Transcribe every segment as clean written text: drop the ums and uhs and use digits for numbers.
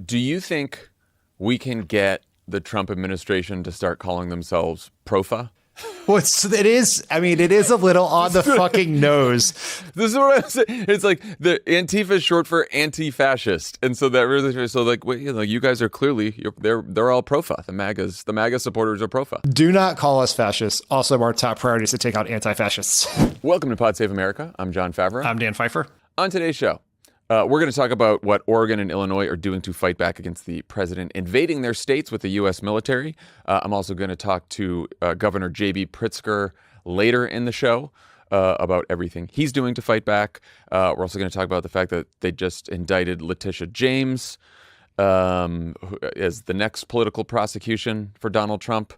Do you think we can get the Trump administration to start calling themselves PROFA? Well, it is a little on the fucking nose. This is what I'm saying. It's like the Antifa is short for anti-fascist, and so that really you guys are clearly they're all PROFA. The MAGA supporters are PROFA. Do not call us fascists. Also, our top priority is to take out anti-fascists. Welcome to Pod Save America. I'm Jon Favreau. I'm Dan Pheiffer. On today's show, we're going to talk about what Oregon and Illinois are doing to fight back against the president invading their states with the U.S. military. I'm also going to talk to Governor J.B. Pritzker later in the show about everything he's doing to fight back. We're also going to talk about the fact that they just indicted Letitia James as the next political prosecution for Donald Trump.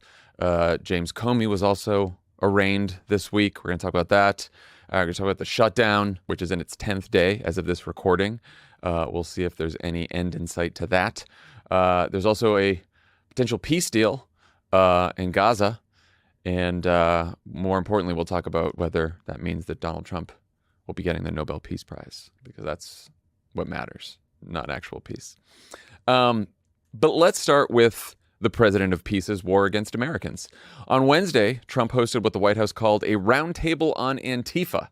James Comey was also arraigned this week. We're going to talk about that. We're going to talk about the shutdown, which is in its 10th day as of this recording. We'll see if there's any end in sight to that. There's also a potential peace deal in Gaza. And more importantly, we'll talk about whether that means that Donald Trump will be getting the Nobel Peace Prize, because that's what matters, not actual peace. But let's start with the president of peace's war against Americans. On Wednesday, Trump hosted what the White House called a roundtable on Antifa.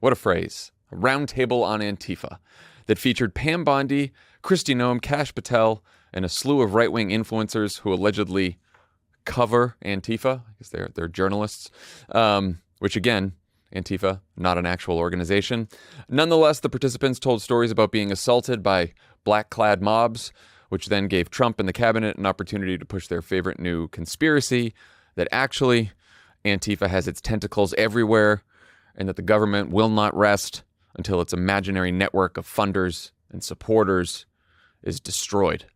What a phrase. A roundtable on Antifa that featured Pam Bondi, Kristi Noem, Kash Patel, and a slew of right-wing influencers who allegedly cover Antifa. I guess they're journalists, which again, Antifa, not an actual organization. Nonetheless, the participants told stories about being assaulted by black-clad mobs, which then gave Trump and the cabinet an opportunity to push their favorite new conspiracy, that actually Antifa has its tentacles everywhere and that the government will not rest until its imaginary network of funders and supporters is destroyed.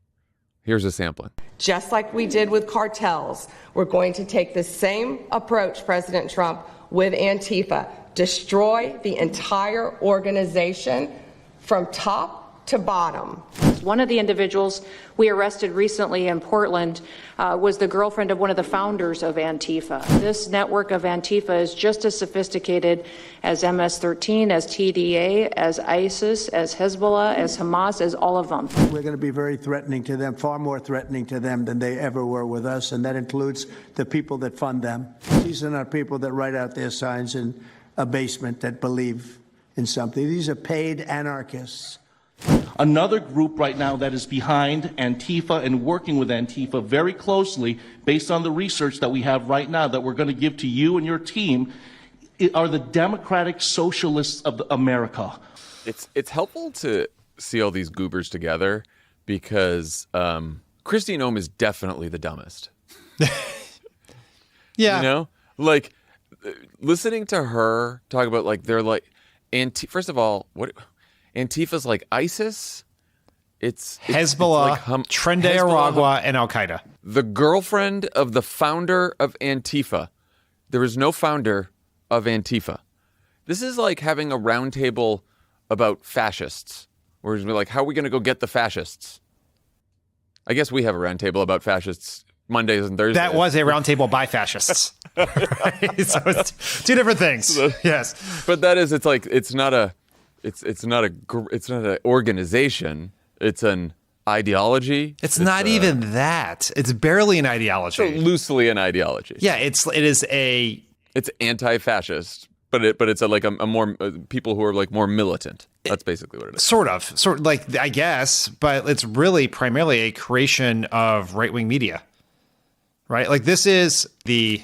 Here's a sampling. Just like we did with cartels, we're going to take the same approach, President Trump, with Antifa. Destroy the entire organization from top to bottom. One of the individuals we arrested recently in Portland was the girlfriend of one of the founders of Antifa. This network of Antifa is just as sophisticated as MS-13, as TDA, as ISIS, as Hezbollah, as Hamas, as all of them. We're going to be very threatening to them, far more threatening to them than they ever were with us, and that includes the people that fund them. These are not people that write out their signs in a basement that believe in something. These are paid anarchists. Another group right now that is behind Antifa and working with Antifa very closely, based on the research that we have right now that we're going to give to you and your team, are the Democratic Socialists of America. It's helpful to see all these goobers together because Kristi Noem is definitely the dumbest. Yeah. You know? Like, listening to her talk about, like, they're like, first of all, what... Antifa's like ISIS. It's Hezbollah, it's like Trendy Aragua, and Al Qaeda. The girlfriend of the founder of Antifa. There is no founder of Antifa. This is like having a roundtable about fascists. We're just like, how are we going to go get the fascists? I guess we have a roundtable about fascists Mondays and Thursdays. That was a roundtable by fascists. Right? So it's two different things. Yes, but that is, it's like, it's not an organization. It's an ideology. It's not even that. It's barely an ideology. It's loosely an ideology. Yeah, it's anti-fascist, but it's a more people who are like more militant. That's basically what it is. Sort of like, I guess, but it's really primarily a creation of right-wing media, right? Like, this is the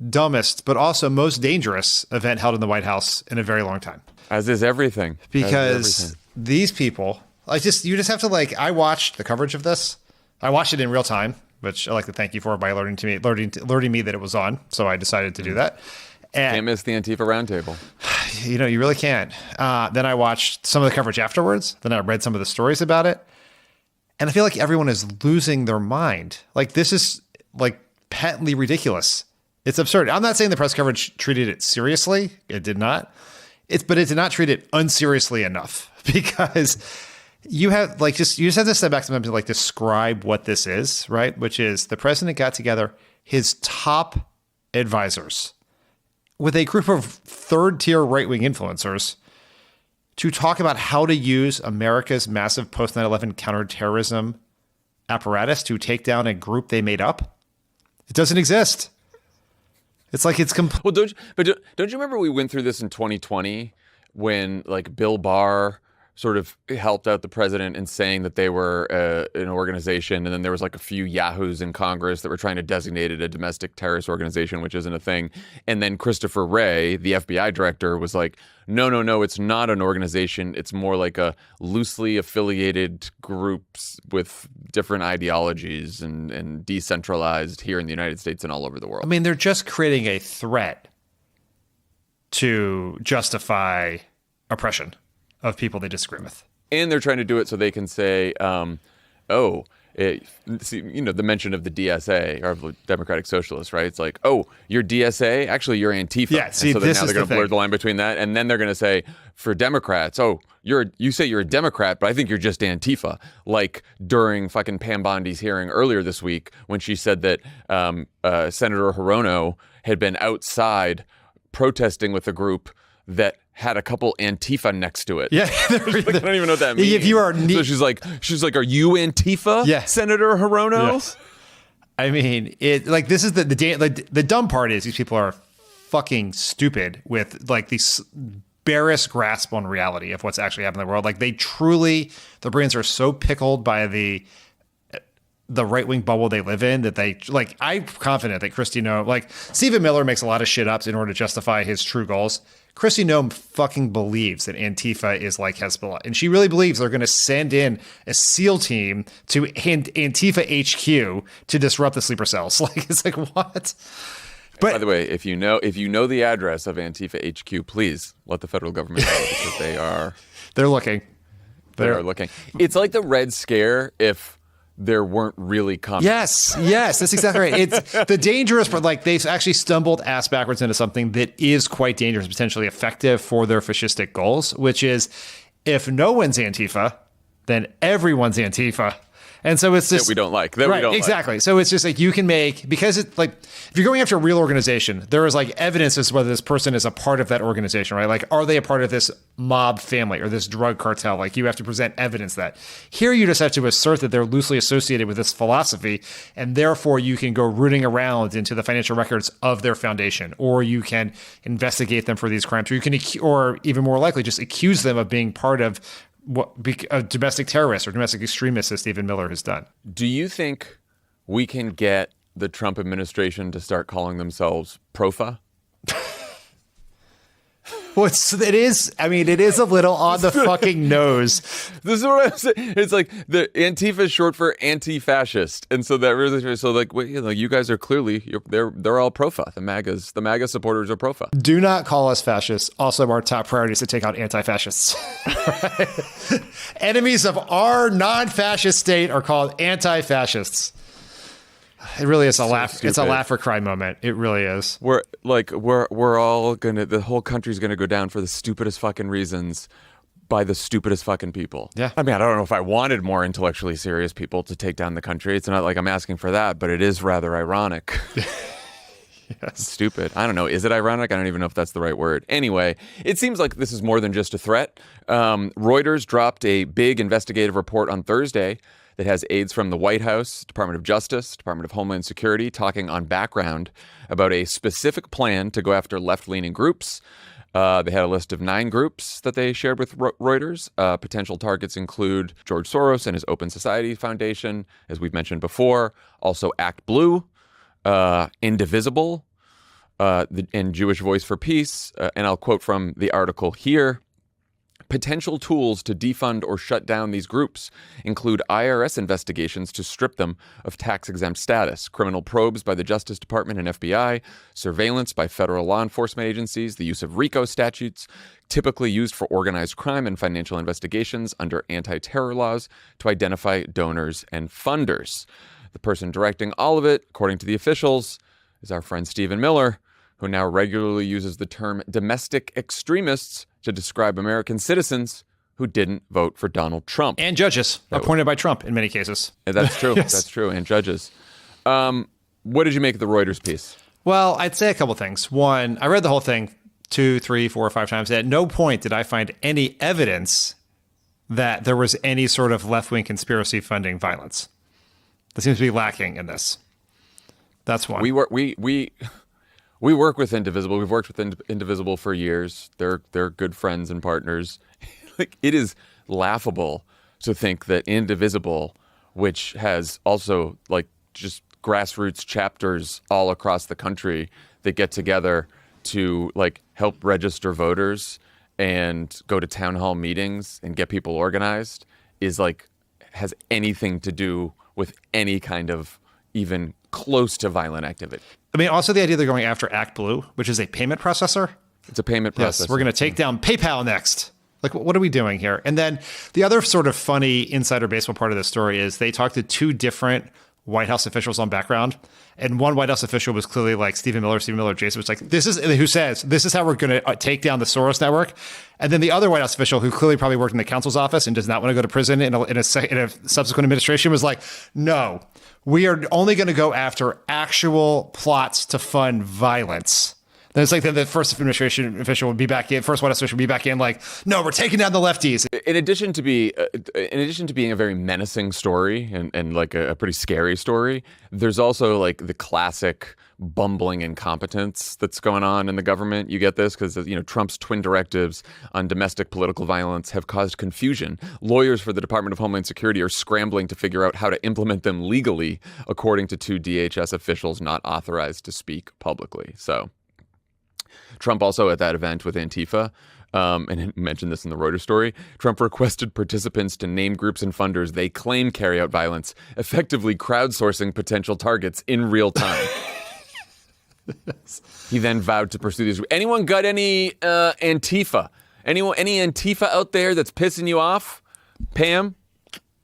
dumbest, but also most dangerous event held in the White House in a very long time. As is everything. Because these people, you just have to, like, I watched the coverage of this. I watched it in real time, which I'd like to thank you for by alerting me that it was on. So I decided to do that. And, can't miss the Antifa roundtable. You know, you really can't. Then I watched some of the coverage afterwards. Then I read some of the stories about it. And I feel like everyone is losing their mind. Like, this is, like, patently ridiculous. It's absurd. I'm not saying the press coverage treated it seriously. It did not. But it did not treat it unseriously enough, because you just have to step back sometimes to, like, describe what this is, right? Which is the president got together his top advisors with a group of third-tier right-wing influencers to talk about how to use America's massive post 9/11 counterterrorism apparatus to take down a group they made up? It doesn't exist. It's like it's Well, don't you remember we went through this in 2020 when like Bill Barr sort of helped out the president in saying that they were an organization, and then there was like a few yahoos in Congress that were trying to designate it a domestic terrorist organization, which isn't a thing. And then Christopher Wray, the FBI director, was like, no, it's not an organization. It's more like a loosely affiliated groups with different ideologies and decentralized here in the United States and all over the world. I mean, they're just creating a threat to justify oppression of people they disagree with. And they're trying to do it so they can say, see, you know, the mention of the DSA or the Democratic Socialists, right? It's like, oh, you're DSA? Actually, you're Antifa. Yeah, see, and so this now is they're going the to blur thing. the line between that. And then they're going to say, for Democrats, oh, you say you're a Democrat, but I think you're just Antifa. Like during fucking Pam Bondi's hearing earlier this week when she said that Senator Hirono had been outside protesting with a group that had a couple Antifa next to it. Yeah. Like, I don't even know what that means. If you are so she's like, are you Antifa, Yeah. Senator Hirono? Yes. I mean, this is the dumb part is these people are fucking stupid with like these barest grasp on reality of what's actually happening in the world. Like they truly, their brains are so pickled by the right-wing bubble they live in that they like. I'm confident that Kristi Noem, like Stephen Miller makes a lot of shit ups in order to justify his true goals. Kristi Noem fucking believes that Antifa is like Hezbollah. And she really believes they're going to send in a SEAL team to Antifa HQ to disrupt the sleeper cells. Like, it's like, what? But by the way, if you know the address of Antifa HQ, please let the federal government know because they're looking. They are looking. It's like the Red Scare if there weren't really communists. Yes, that's exactly right. It's the dangerous part. Like they've actually stumbled ass backwards into something that is quite dangerous, potentially effective for their fascistic goals, which is if no one's Antifa, then everyone's Antifa. And so it's just that we don't like. Exactly. So it's just like you can make, because it's like if you're going after a real organization, there is like evidence as to whether this person is a part of that organization, right? Like, are they a part of this mob family or this drug cartel? Like, you have to present evidence that. Here, you just have to assert that they're loosely associated with this philosophy, and therefore you can go rooting around into the financial records of their foundation, or you can investigate them for these crimes, or you can, or even more likely, just accuse them of being part of a domestic terrorist or domestic extremist, as Stephen Miller has done. Do you think we can get the Trump administration to start calling themselves PROFA? Well, it is a little on the fucking nose. This is what I'm saying. It's like the Antifa is short for anti-fascist, and so that really, so like, you guys are clearly they're all PROFA. The MAGA supporters are PROFA. Do not call us fascists. Also, our top priority is to take out anti-fascists. Enemies of our non-fascist state are called anti-fascists. It really is a laugh. Stupid. It's a laugh or cry moment. It really is. We're all the whole country's gonna go down for the stupidest fucking reasons by the stupidest fucking people. Yeah. I mean, I don't know if I wanted more intellectually serious people to take down the country. It's not like I'm asking for that, but it is rather ironic. Yes. Stupid. I don't know. Is it ironic? I don't even know if that's the right word. Anyway, it seems like this is more than just a threat. Reuters dropped a big investigative report on Thursday that has aides from the White House, Department of Justice, Department of Homeland Security talking on background about a specific plan to go after left-leaning groups. They had a list of 9 groups that they shared with Reuters. Potential targets include George Soros and his Open Society Foundation, as we've mentioned before. Also Act Blue, Indivisible, and Jewish Voice for Peace. And I'll quote from the article here. Potential tools to defund or shut down these groups include IRS investigations to strip them of tax-exempt status, criminal probes by the Justice Department and FBI, surveillance by federal law enforcement agencies, the use of RICO statutes, typically used for organized crime and financial investigations under anti-terror laws to identify donors and funders. The person directing all of it, according to the officials, is our friend Stephen Miller, who now regularly uses the term domestic extremists to describe American citizens who didn't vote for Donald Trump. And judges appointed by Trump in many cases. That's true. Yes. That's true. And judges. What did you make of the Reuters piece? Well, I'd say a couple things. One, I read the whole thing 2, 3, 4, 5 times. At no point did I find any evidence that there was any sort of left-wing conspiracy funding violence. That seems to be lacking in this. That's one. We work with Indivisible. We've worked with Indivisible for years. They're good friends and partners. Like, it is laughable to think that Indivisible, which has also like just grassroots chapters all across the country that get together to like help register voters and go to town hall meetings and get people organized, is like has anything to do with any kind of even close to violent activity. I mean, also the idea they're going after ActBlue, which is a payment processor. It's a payment processor. Yes, we're going to take down PayPal next. Like, what are we doing here? And then the other sort of funny insider baseball part of the story is they talked to two different White House officials on background. And one White House official was clearly like Stephen Miller Jason was like, who says, this is how we're going to take down the Soros network. And then the other White House official, who clearly probably worked in the counsel's office and does not want to go to prison in a subsequent administration, was like, no, we are only going to go after actual plots to fund violence. Then it's like the first administration official would be back in, first White House official would be back in like, no, we're taking down the lefties. In addition to being a very menacing story and like a pretty scary story, there's also like the classic bumbling incompetence that's going on in the government. You get this because, you know, Trump's twin directives on domestic political violence have caused confusion. Lawyers for the Department of Homeland Security are scrambling to figure out how to implement them legally, according to two DHS officials not authorized to speak publicly. So Trump also at that event with Antifa, and he mentioned this in the Reuters story, Trump requested participants to name groups and funders they claim carry out violence, effectively crowdsourcing potential targets in real time. He then vowed to pursue these. Anyone got any Antifa? Any Antifa out there that's pissing you off? Pam,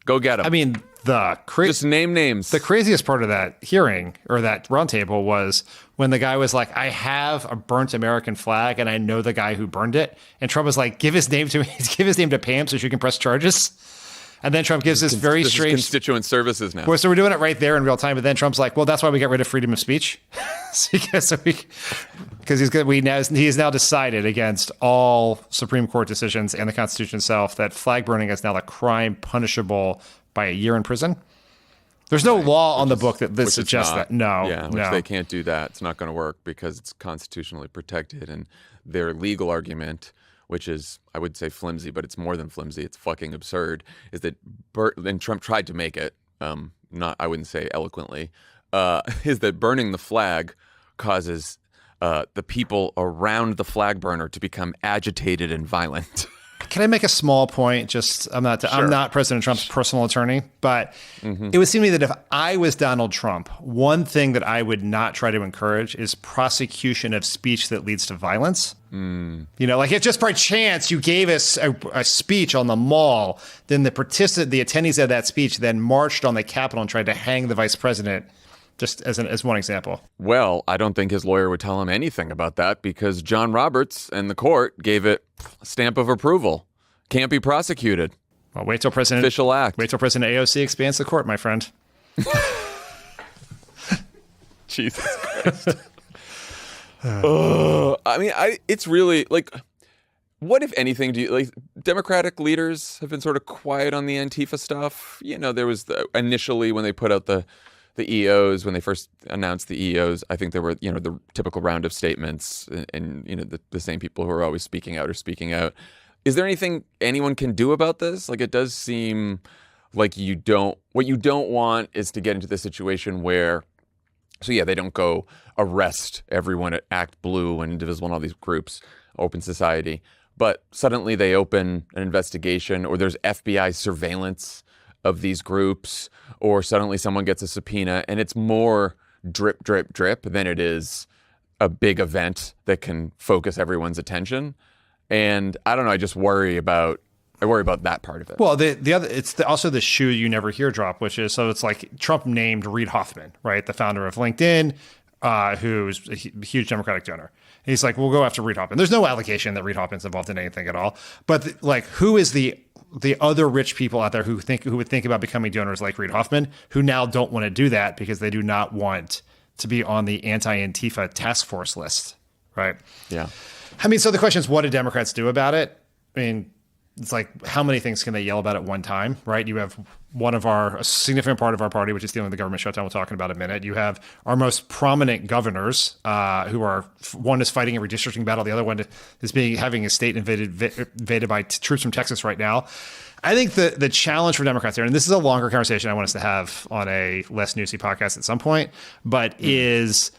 go get them. I mean, just name names. The craziest part of that hearing or that roundtable was when the guy was like, I have a burnt American flag and I know the guy who burned it. And Trump was like, give his name to Pam so she can press charges. And then Trump gives this very strange constituent services now. Well, so we're doing it right there in real time. But then Trump's like, well, that's why we got rid of freedom of speech. Because he's now decided against all Supreme Court decisions and the Constitution itself that flag burning is now a crime punishable by a year in prison. There's no law on the book that suggests that. No. Yeah, which they can't do that. It's not going to work because it's constitutionally protected. And their legal argument, which is, I would say flimsy, but it's more than flimsy, it's fucking absurd, is that, and Trump tried to make it, I wouldn't say eloquently, is that burning the flag causes the people around the flag burner to become agitated and violent. Can I make a small point? I'm not President Trump's personal attorney, but it would seem to me that if I was Donald Trump, one thing that I would not try to encourage is prosecution of speech that leads to violence. You know, like if just by chance you gave us a speech on the mall, then the attendees of that speech then marched on the Capitol and tried to hang the vice president. Just as one example. Well, I don't think his lawyer would tell him anything about that because John Roberts and the court gave it a stamp of approval. Can't be prosecuted. Well, wait till President AOC expands the court, my friend. Jesus Christ. It's really like, what if anything Democratic leaders have been sort of quiet on the Antifa stuff? You know, there was initially when they put out the EOs, when they first announced the EOs, I think there were, the typical round of statements and the same people who are always speaking out are speaking out. Is there anything anyone can do about this? Like, it does seem like what you don't want is to get into this situation where, they don't go arrest everyone at Act Blue and Indivisible and all these groups, Open Society, but suddenly they open an investigation or there's FBI surveillance of these groups, or suddenly someone gets a subpoena and it's more drip, drip, drip than it is a big event that can focus everyone's attention. And I don't know, I worry about that part of it. Well, the other, it's also the shoe you never hear drop, which is, so it's like Trump named Reid Hoffman, right? The founder of LinkedIn, who's a huge Democratic donor. And he's like, we'll go after Reid Hoffman. There's no allegation that Reid Hoffman's involved in anything at all. But who is the other rich people out there who would think about becoming donors like Reid Hoffman, who now don't want to do that because they do not want to be on the anti-Antifa task force list, right? Yeah. I mean, so the question is, what do Democrats do about it? I mean, it's like, how many things can they yell about at one time, right? You have a significant part of our party, which is dealing with the government shutdown. We'll talk in about a minute. You have our most prominent governors, one is fighting a redistricting battle. The other one is having his state invaded by troops from Texas right now. I think the challenge for Democrats here, and this is a longer conversation I want us to have on a less newsy podcast at some point, but is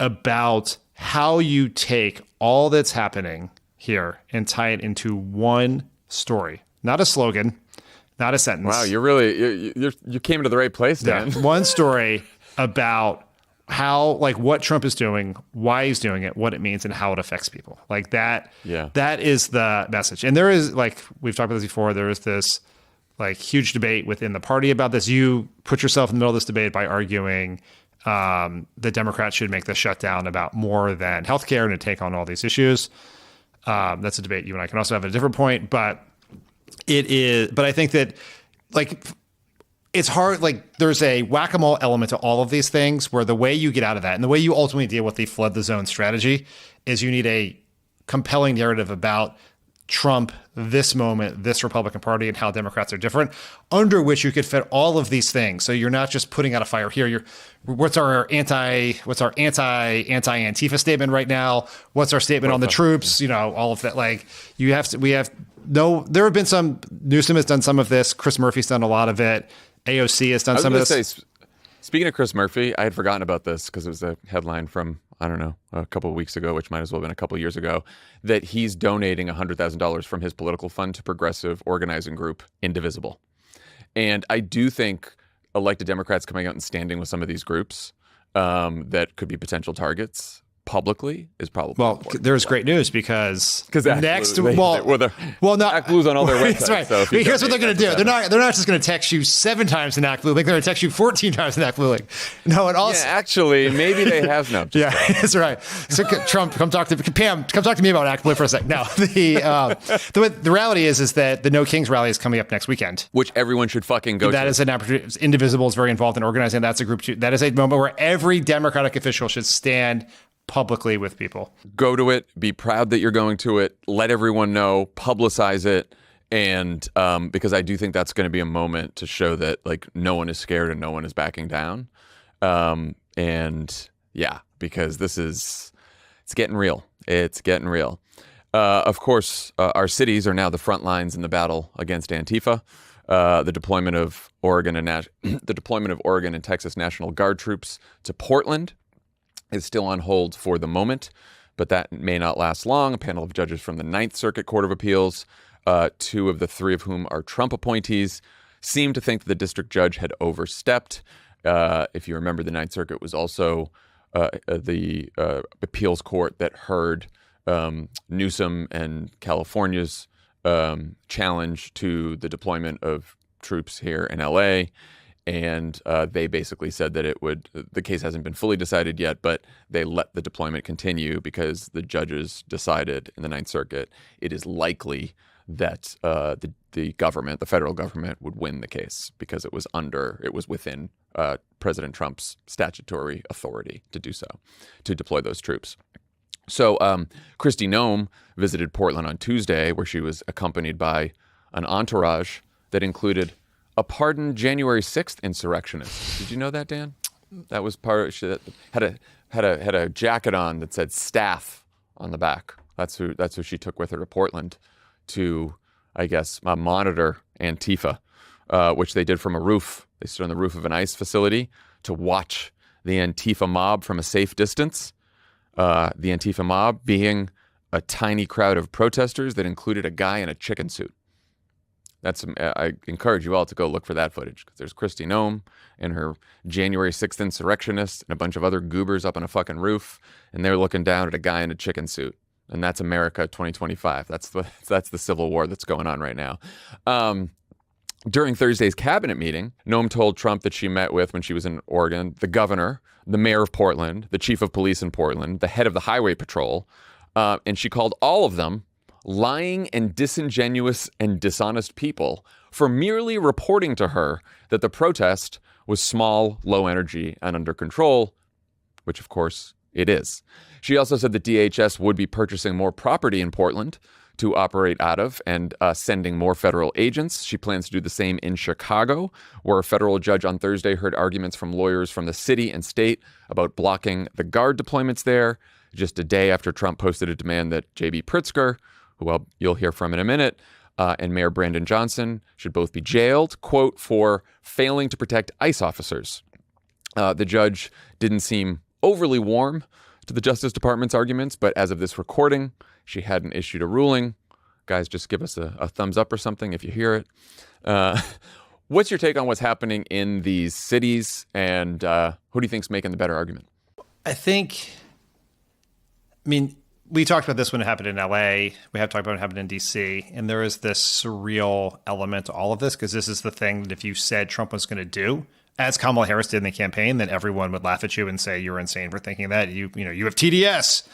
about how you take all that's happening here and tie it into one story, not a slogan, not a sentence. Wow, you came to the right place, Dan. Yeah, one story about how, like, what Trump is doing, why he's doing it, what it means, and how it affects people. Like that. Yeah. That is the message. And there is, like, we've talked about this before, there is this like huge debate within the party about this. You put yourself in the middle of this debate by arguing the Democrats should make the shutdown about more than healthcare and to take on all these issues. That's a debate you and I can also have at a different point, but I think that, like, it's hard. Like, there's a whack-a-mole element to all of these things where the way you get out of that and the way you ultimately deal with the flood the zone strategy is you need a compelling narrative about Trump, this moment, this Republican Party, and how Democrats are different, under which you could fit all of these things. So you're not just putting out a fire here. What's our anti-Antifa statement right now? What's our statement on the troops? You know, all of that. Like, there have been some, Newsom has done some of this. Chris Murphy's done a lot of it. AOC has done some of this. Speaking of Chris Murphy, I had forgotten about this because it was a headline from, I don't know, a couple of weeks ago, which might as well have been a couple of years ago, that he's donating $100,000 from his political fund to progressive organizing group Indivisible. And I do think elected Democrats coming out and standing with some of these groups that could be potential targets publicly is probably important. There's great news because next, ActBlue's on all their websites. That's right. So here's what they're going to do. They're not just going to text you 7 times in ActBlue. They're going to text you 14 times in ActBlue. Like, no, and also, actually, maybe they have no. Yeah, that's right. So Trump, come talk to me about ActBlue for a sec. No, the reality is that the No Kings rally is coming up next weekend, which everyone should fucking go to. That is an opportunity. Indivisible is very involved in organizing. That's a group too. That is a moment where every Democratic official should stand publicly with people. Go to it. Be proud that you're going to it. Let everyone know. Publicize it. And because I do think that's going to be a moment to show that, like, no one is scared and no one is backing down. And yeah, because it's getting real. It's getting real. Of course, our cities are now the front lines in the battle against Antifa. The deployment of Oregon and Texas National Guard troops to Portland is still on hold for the moment, but that may not last long. A panel of judges from the Ninth Circuit Court of Appeals, 2 of the 3 of whom are Trump appointees, seem to think that the district judge had overstepped. If you remember, the Ninth Circuit was also the appeals court that heard Newsom and California's challenge to the deployment of troops here in LA. And they basically said that the case hasn't been fully decided yet, but they let the deployment continue because the judges decided in the Ninth Circuit it is likely that the government, the federal government, would win the case because it was within President Trump's statutory authority to do so, to deploy those troops. So Kristi Noem visited Portland on Tuesday, where she was accompanied by an entourage that included a pardoned January 6th insurrectionist. Did you know that, Dan? That was she had a jacket on that said staff on the back. That's who she took with her to Portland to, I guess, monitor Antifa, which they did from a roof. They stood on the roof of an ICE facility to watch the Antifa mob from a safe distance. The Antifa mob being a tiny crowd of protesters that included a guy in a chicken suit. I encourage you all to go look for that footage, because there's Kristi Noem and her January 6th insurrectionists and a bunch of other goobers up on a fucking roof, and they're looking down at a guy in a chicken suit. And that's America 2025. That's the civil war that's going on right now. During Thursday's cabinet meeting, Noem told Trump that she met with, when she was in Oregon, the governor, the mayor of Portland, the chief of police in Portland, the head of the highway patrol, and she called all of them lying and disingenuous and dishonest people for merely reporting to her that the protest was small, low energy, and under control, which of course it is. She also said that DHS would be purchasing more property in Portland to operate out of and sending more federal agents. She plans to do the same in Chicago, where a federal judge on Thursday heard arguments from lawyers from the city and state about blocking the guard deployments there, just a day after Trump posted a demand that J.B. Pritzker, who you'll hear from in a minute, and Mayor Brandon Johnson should both be jailed, quote, for failing to protect ICE officers. The judge didn't seem overly warm to the Justice Department's arguments, but as of this recording, she hadn't issued a ruling. Guys, just give us a thumbs up or something if you hear it. What's your take on what's happening in these cities, and who do you think's making the better argument? We talked about this when it happened in LA. We have talked about it happened in DC. And there is this surreal element to all of this, because this is the thing that if you said Trump was going to do, as Kamala Harris did in the campaign, then everyone would laugh at you and say you're insane for thinking that. You have TDS.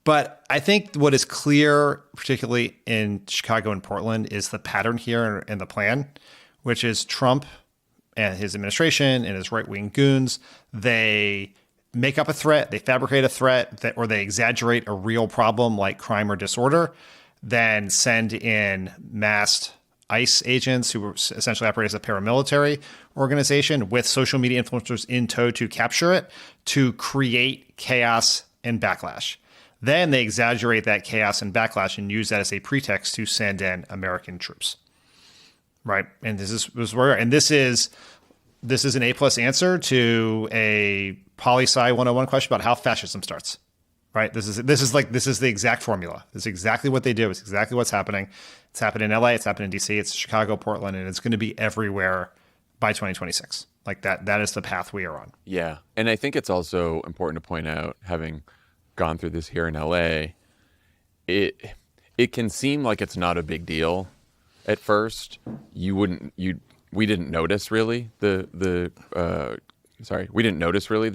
But I think what is clear, particularly in Chicago and Portland, is the pattern here and the plan, which is Trump and his administration and his right-wing goons. They make up a threat, they fabricate a threat, or they exaggerate a real problem like crime or disorder, then send in masked ICE agents who essentially operate as a paramilitary organization with social media influencers in tow to capture it, to create chaos and backlash. Then they exaggerate that chaos and backlash and use that as a pretext to send in American troops. Right. And this is where, and this is an A+ answer to a poli-sci 101 question about how fascism starts. Right. This is the exact formula. This is exactly what they do. It's exactly what's happening. It's happened in LA. It's happened in DC. It's Chicago, Portland, and it's going to be everywhere by 2026. Like that is the path we are on. Yeah. And I think it's also important to point out, having gone through this here in LA, it can seem like it's not a big deal at first. We didn't notice really the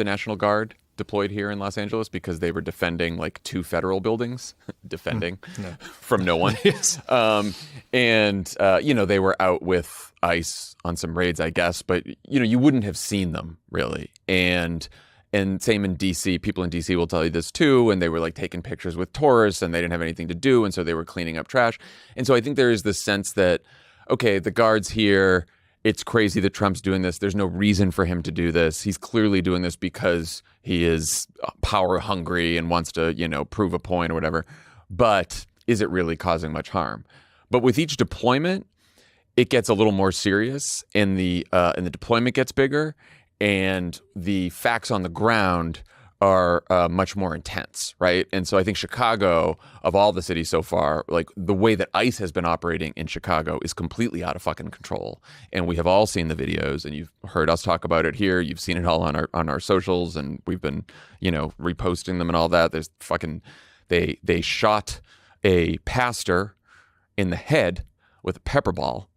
National Guard deployed here in Los Angeles because they were defending like 2 federal buildings, from no one. Yes. They were out with ICE on some raids, I guess, but you wouldn't have seen them really. And same in DC, people in DC will tell you this too. And they were like taking pictures with tourists and they didn't have anything to do. And so they were cleaning up trash. And so I think there is this sense that, okay, the guard's here. It's crazy that Trump's doing this. There's no reason for him to do this. He's clearly doing this because he is power hungry and wants to, prove a point or whatever. But is it really causing much harm? But with each deployment, it gets a little more serious, and the deployment gets bigger, and the facts on the ground are much more intense, right? And so I think Chicago, of all the cities so far, like the way that ICE has been operating in Chicago is completely out of fucking control. And we have all seen the videos, and you've heard us talk about it here. You've seen it all on our socials, and we've been, reposting them and all that. There's they shot a pastor in the head with a pepper ball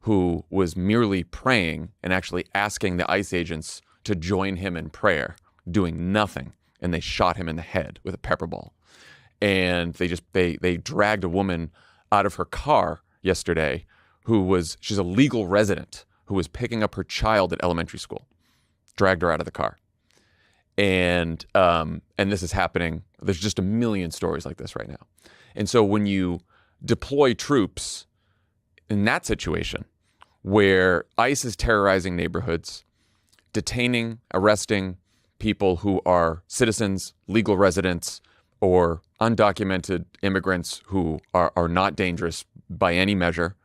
who was merely praying and actually asking the ICE agents to join him in prayer, doing nothing, and they shot him in the head with a pepper ball. And they dragged a woman out of her car yesterday she's a legal resident who was picking up her child at elementary school, dragged her out of the car. And this is happening. There's just a million stories like this right now. And so when you deploy troops in that situation where ICE is terrorizing neighborhoods, detaining, arresting people who are citizens, legal residents, or undocumented immigrants who are not dangerous by any measure,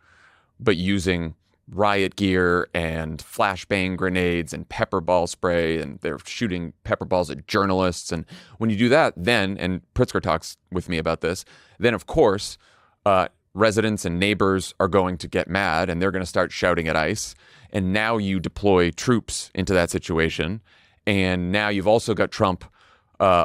but using riot gear and flashbang grenades and pepper ball spray, and they're shooting pepper balls at journalists. And when you do that, then, and Pritzker talks with me about this, then of course, residents and neighbors are going to get mad and they're going to start shouting at ICE. And now you deploy troops into that situation. And now you've also got Trump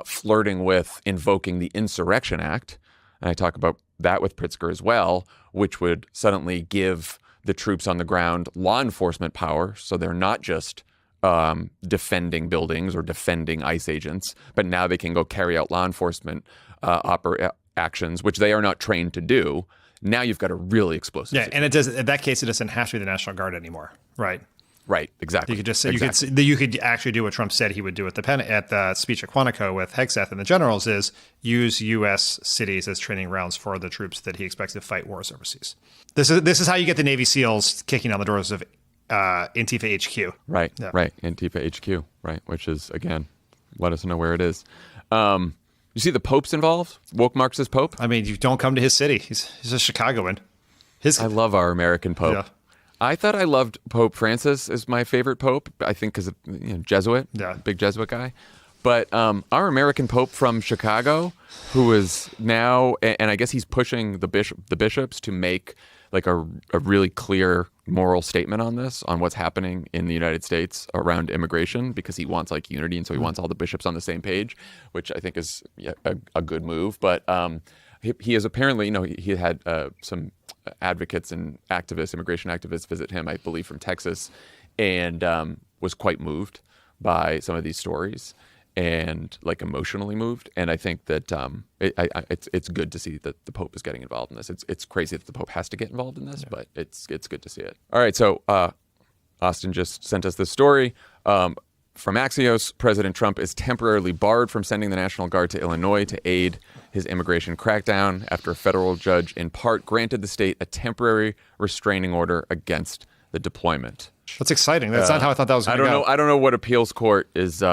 flirting with invoking the Insurrection Act. And I talk about that with Pritzker as well, which would suddenly give the troops on the ground law enforcement power. So they're not just defending buildings or defending ICE agents, but now they can go carry out law enforcement actions, which they are not trained to do. Now you've got a really explosive situation. And it does. In that case, it doesn't have to be the National Guard anymore, right? Right, exactly. You could just say, exactly. you could actually do what Trump said he would do at the speech at Quantico with Hegseth and the generals, is use U.S. cities as training grounds for the troops that he expects to fight wars overseas. This is how you get the Navy SEALs kicking on the doors of Antifa HQ. Right, Yeah. right. Antifa HQ, right, which is, again, let us know where it is. You see the Pope's involved? Woke Marxist Pope? I mean, you don't come to his city. He's a Chicagoan. I love our American Pope. Yeah. I thought I loved Pope Francis as my favorite Pope, I think because of Jesuit, big Jesuit guy. But our American Pope from Chicago, who is now, and I guess he's pushing the bishops to make like a really clear moral statement on this, on what's happening in the United States around immigration, because he wants like unity, and so he wants all the bishops on the same page, which I think is a good move. But he is apparently, he had some advocates and activists, immigration activists, visit him, I believe, from Texas, and was quite moved by some of these stories, and like emotionally moved. And I think that it's good to see that the Pope is getting involved in this. It's crazy that the Pope has to get involved in this, but it's good to see it. All right, so Austin just sent us this story. From Axios, President Trump is temporarily barred from sending the National Guard to Illinois to aid his immigration crackdown after a federal judge in part granted the state a temporary restraining order against the deployment. That's exciting. That's not how I thought that was going to go. I don't know what appeals court is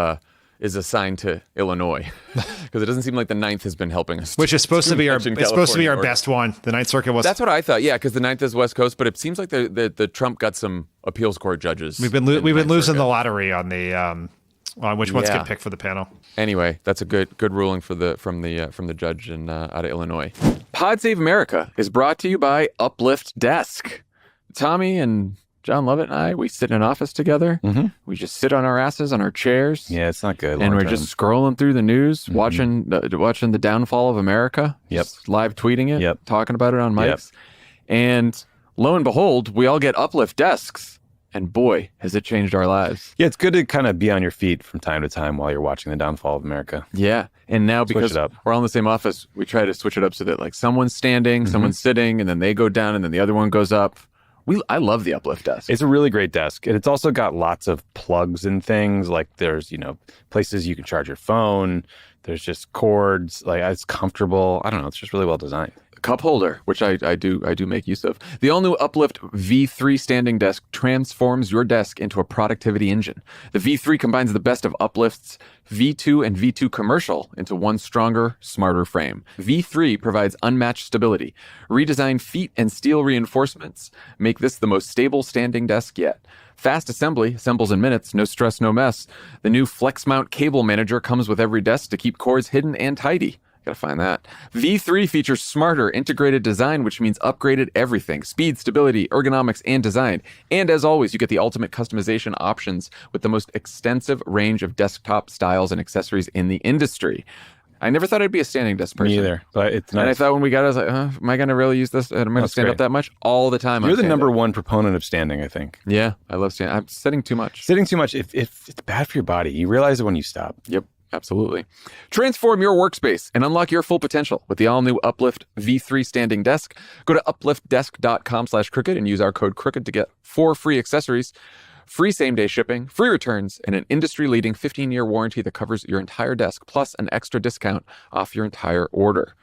assigned to Illinois, because it doesn't seem like the Ninth has been helping us. Which is supposed to be our best one. The Ninth Circuit was. That's what I thought. Yeah, because the Ninth is West Coast, but it seems like the Trump got some appeals court judges. We've been losing the lottery on the on which ones get picked for the panel. Anyway, that's a good ruling from the judge in out of Illinois. Pod Save America is brought to you by Uplift Desk. Tommy and John Lovett and I, we sit in an office together. Mm-hmm. We just sit on our asses on our chairs. Yeah, it's not good. And we're just scrolling through the news, watching the downfall of America. Yep. Just live tweeting it. Yep. Talking about it on mics. Yep. And lo and behold, we all get Uplift Desks. And boy, has it changed our lives. Yeah, it's good to kind of be on your feet from time to time while you're watching the downfall of America. Yeah. And now because we're all in the same office, we try to switch it up so that like someone's standing, someone's sitting, and then they go down, and then the other one goes up. I love the Uplift Desk. It's a really great desk. And it's also got lots of plugs and things. Like there's, places you can charge your phone. There's just cords. Like it's comfortable. I don't know. It's just really well designed. Cup holder, which I do make use of. The all-new Uplift V3 standing desk transforms your desk into a productivity engine. The V3 combines the best of Uplift's V2 and V2 commercial into one stronger, smarter frame. V3 provides unmatched stability. Redesigned feet and steel reinforcements make this the most stable standing desk yet. Fast assembly, assembles in minutes, no stress, no mess. The new Flex Mount Cable Manager comes with every desk to keep cords hidden and tidy. Gotta find that. V3 features smarter integrated design, which means upgraded everything. Speed, stability, ergonomics, and design. And as always, you get the ultimate customization options with the most extensive range of desktop styles and accessories in the industry. I never thought I'd be a standing desk person. Me either, but it's nice. And I thought when we got it, I was like, am I going to really use this? Am I going to stand up that much? All the time. You're the number one proponent of standing, I think. Yeah, I love standing. I'm sitting too much. Sitting too much, if it's bad for your body. You realize it when you stop. Yep. Absolutely. Transform your workspace and unlock your full potential with the all-new Uplift V3 standing desk. Go to upliftdesk.com/crooked and use our code crooked to get 4 free accessories, free same-day shipping, free returns, and an industry-leading 15-year warranty that covers your entire desk, plus an extra discount off your entire order.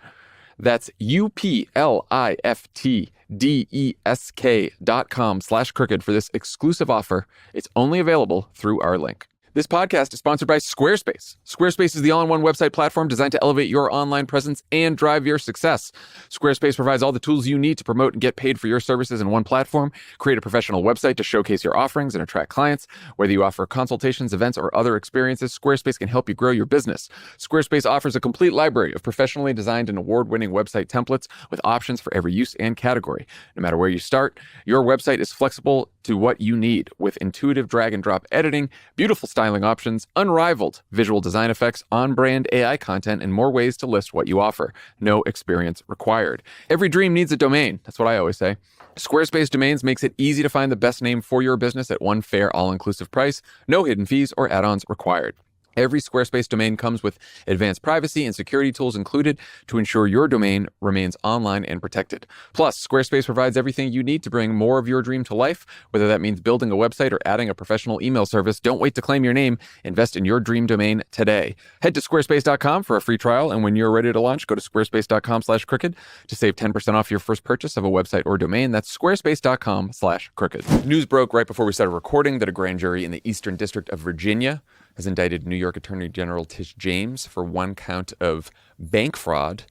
That's upliftdesk.com/crooked for this exclusive offer. It's only available through our link. This podcast is sponsored by Squarespace. Squarespace is the all-in-one website platform designed to elevate your online presence and drive your success. Squarespace provides all the tools you need to promote and get paid for your services in one platform. Create a professional website to showcase your offerings and attract clients. Whether you offer consultations, events, or other experiences, Squarespace can help you grow your business. Squarespace offers a complete library of professionally designed and award-winning website templates with options for every use and category. No matter where you start, your website is flexible to what you need with intuitive drag-and-drop editing, beautiful styling options, unrivaled visual design effects, on-brand AI content, and more ways to list what you offer. No experience required. Every dream needs a domain. That's what I always say. Squarespace Domains makes it easy to find the best name for your business at one fair, all-inclusive price. No hidden fees or add-ons required. Every Squarespace domain comes with advanced privacy and security tools included to ensure your domain remains online and protected. Plus, Squarespace provides everything you need to bring more of your dream to life, whether that means building a website or adding a professional email service. Don't wait to claim your name. Invest in your dream domain today. Head to squarespace.com for a free trial, and when you're ready to launch, go to squarespace.com/crooked to save 10% off your first purchase of a website or domain. That's squarespace.com/crooked. News broke right before we started recording that a grand jury in the Eastern District of Virginia has indicted New York Attorney General Letitia James for one count of bank fraud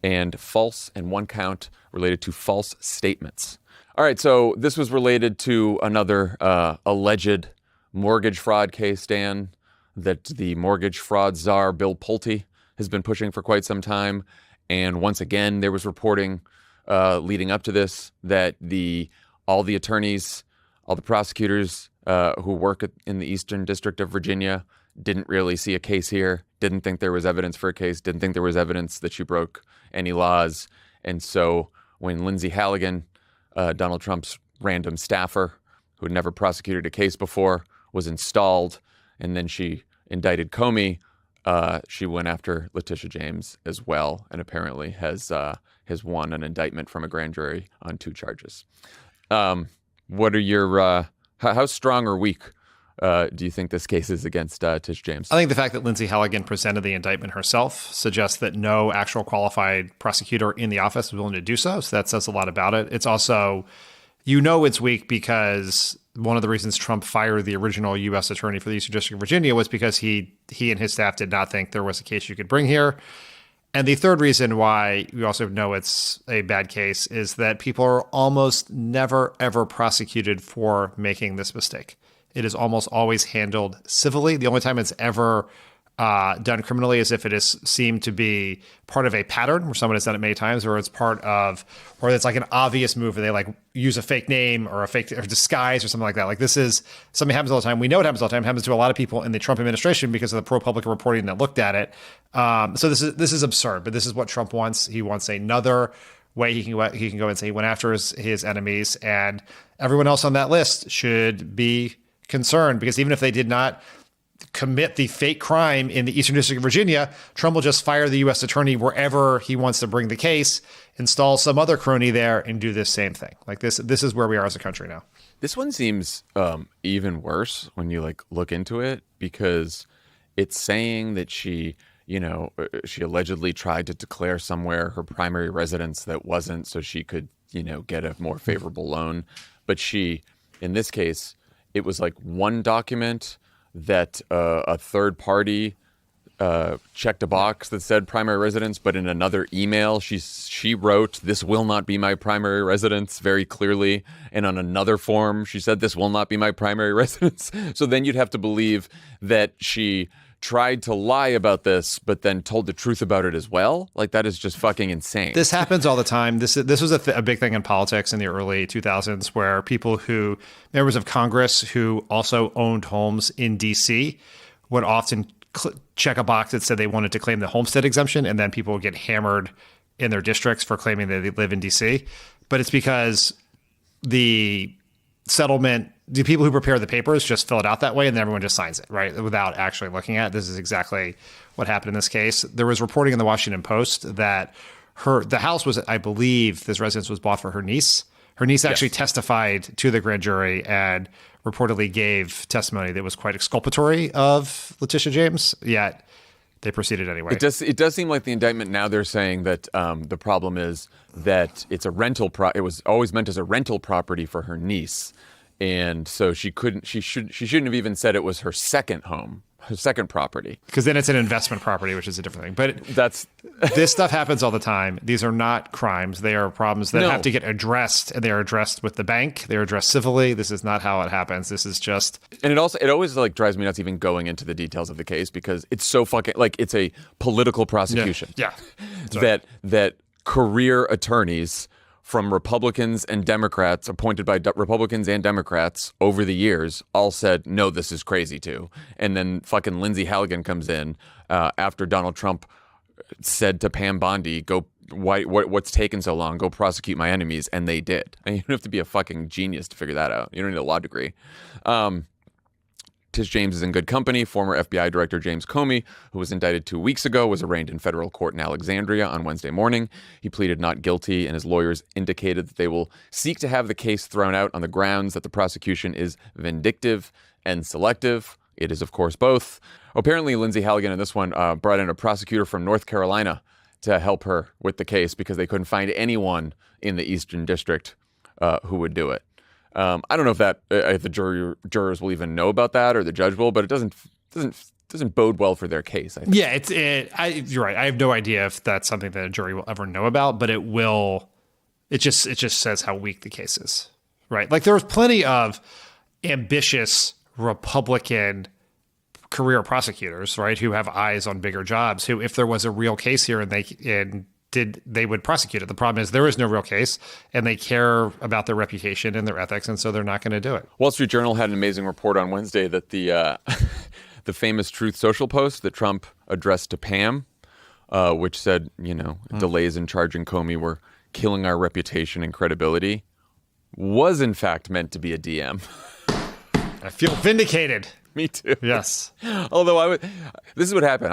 and one count related to false statements. All right, so this was related to another alleged mortgage fraud case, Dan, that the mortgage fraud czar Bill Pulte has been pushing for quite some time. And once again, there was reporting leading up to this that all the attorneys, all the prosecutors who work in the Eastern District of Virginia didn't really see a case here, didn't think there was evidence for a case, didn't think there was evidence that she broke any laws. And so when Lindsay Halligan, Donald Trump's random staffer who had never prosecuted a case before, was installed, and then she indicted Comey, she went after Letitia James as well, and apparently has won an indictment from a grand jury on 2 charges. What are your how strong or weak do you think this case is against Tish James? I think the fact that Lindsay Halligan presented the indictment herself suggests that no actual qualified prosecutor in the office was willing to do so. So that says a lot about it. It's also, it's weak because one of the reasons Trump fired the original U.S. attorney for the Eastern District of Virginia was because he and his staff did not think there was a case you could bring here. And the third reason why we also know it's a bad case is that people are almost never, ever prosecuted for making this mistake. It is almost always handled civilly. The only time it's ever done criminally is if it is seemed to be part of a pattern where someone has done it many times, or it's or it's like an obvious move where they like use a fake name or a fake or disguise or something like that. Like this is something happens all the time. We know it happens all the time. It happens to a lot of people in the Trump administration because of the ProPublica reporting that looked at it. So this is absurd, but this is what Trump wants. He wants another way he can go and say he went after his enemies, and everyone else on that list should be concerned, because even if they did not commit the fake crime in the Eastern District of Virginia, Trump will just fire the U.S. attorney wherever he wants to bring the case, install some other crony there, and do this same thing. Like this is where we are as a country now. This one seems even worse when you look into it, because it's saying that she allegedly tried to declare somewhere her primary residence that wasn't, so she could, get a more favorable loan. But in this case, it was like one document that a third party checked a box that said primary residence, but in another email, she wrote, "This will not be my primary residence," very clearly. And on another form, she said, "This will not be my primary residence." So then you'd have to believe that she tried to lie about this, but then told the truth about it as well. Like, that is just fucking insane. This happens all the time. This was a big thing in politics in the early 2000s, where members of Congress who also owned homes in D.C. would often check a box that said they wanted to claim the homestead exemption, and then people would get hammered in their districts for claiming that they live in D.C. But it's because the people who prepare the papers just fill it out that way, and then everyone just signs it, right, without actually looking at it. This is exactly what happened in this case. There was reporting in the Washington Post that the house was, I believe, this residence was bought for her niece. Her niece actually testified to the grand jury and reportedly gave testimony that was quite exculpatory of Letitia James, yet they proceeded anyway. It does seem like the indictment now, they're saying that the problem is that it's a rental it was always meant as a rental property for her niece. And so she shouldn't have even said it was her second home, her second property. Because then it's an investment property, which is a different thing. But this stuff happens all the time. These are not crimes. They are problems that have to get addressed, and they are addressed with the bank. They are addressed civilly. This is not how it happens. This is just... And it always drives me nuts even going into the details of the case, because it's so fucking, it's a political prosecution. Yeah. That career attorneys from Republicans and Democrats, appointed by Republicans and Democrats over the years, all said, no, this is crazy too. And then fucking Lindsay Halligan comes in after Donald Trump said to Pam Bondi, what's taken so long? Go prosecute my enemies. And they did. And you don't have to be a fucking genius to figure that out. You don't need a law degree. Tish Letitia James is in good company. Former FBI Director James Comey, who was indicted 2 weeks ago, was arraigned in federal court in Alexandria on Wednesday morning. He pleaded not guilty, and his lawyers indicated that they will seek to have the case thrown out on the grounds that the prosecution is vindictive and selective. It is, of course, both. Apparently, Lindsay Halligan in this one brought in a prosecutor from North Carolina to help her with the case because they couldn't find anyone in the Eastern District who would do it. I don't know if the jurors will even know about that or the judge will, but it doesn't bode well for their case, I think. Yeah, you're right. I have no idea if that's something that a jury will ever know about, but it will. It just says how weak the case is, right? Like there was plenty of ambitious Republican career prosecutors, right, who have eyes on bigger jobs, who, if there was a real case here they would prosecute it. The problem is there is no real case, and they care about their reputation and their ethics, and so they're not going to do it. Wall Street Journal had an amazing report on Wednesday that the the famous Truth Social post that Trump addressed to Pam, which said, delays in charging Comey were killing our reputation and credibility, was in fact meant to be a DM. I feel vindicated. Me too. Yes. Although this is what happened.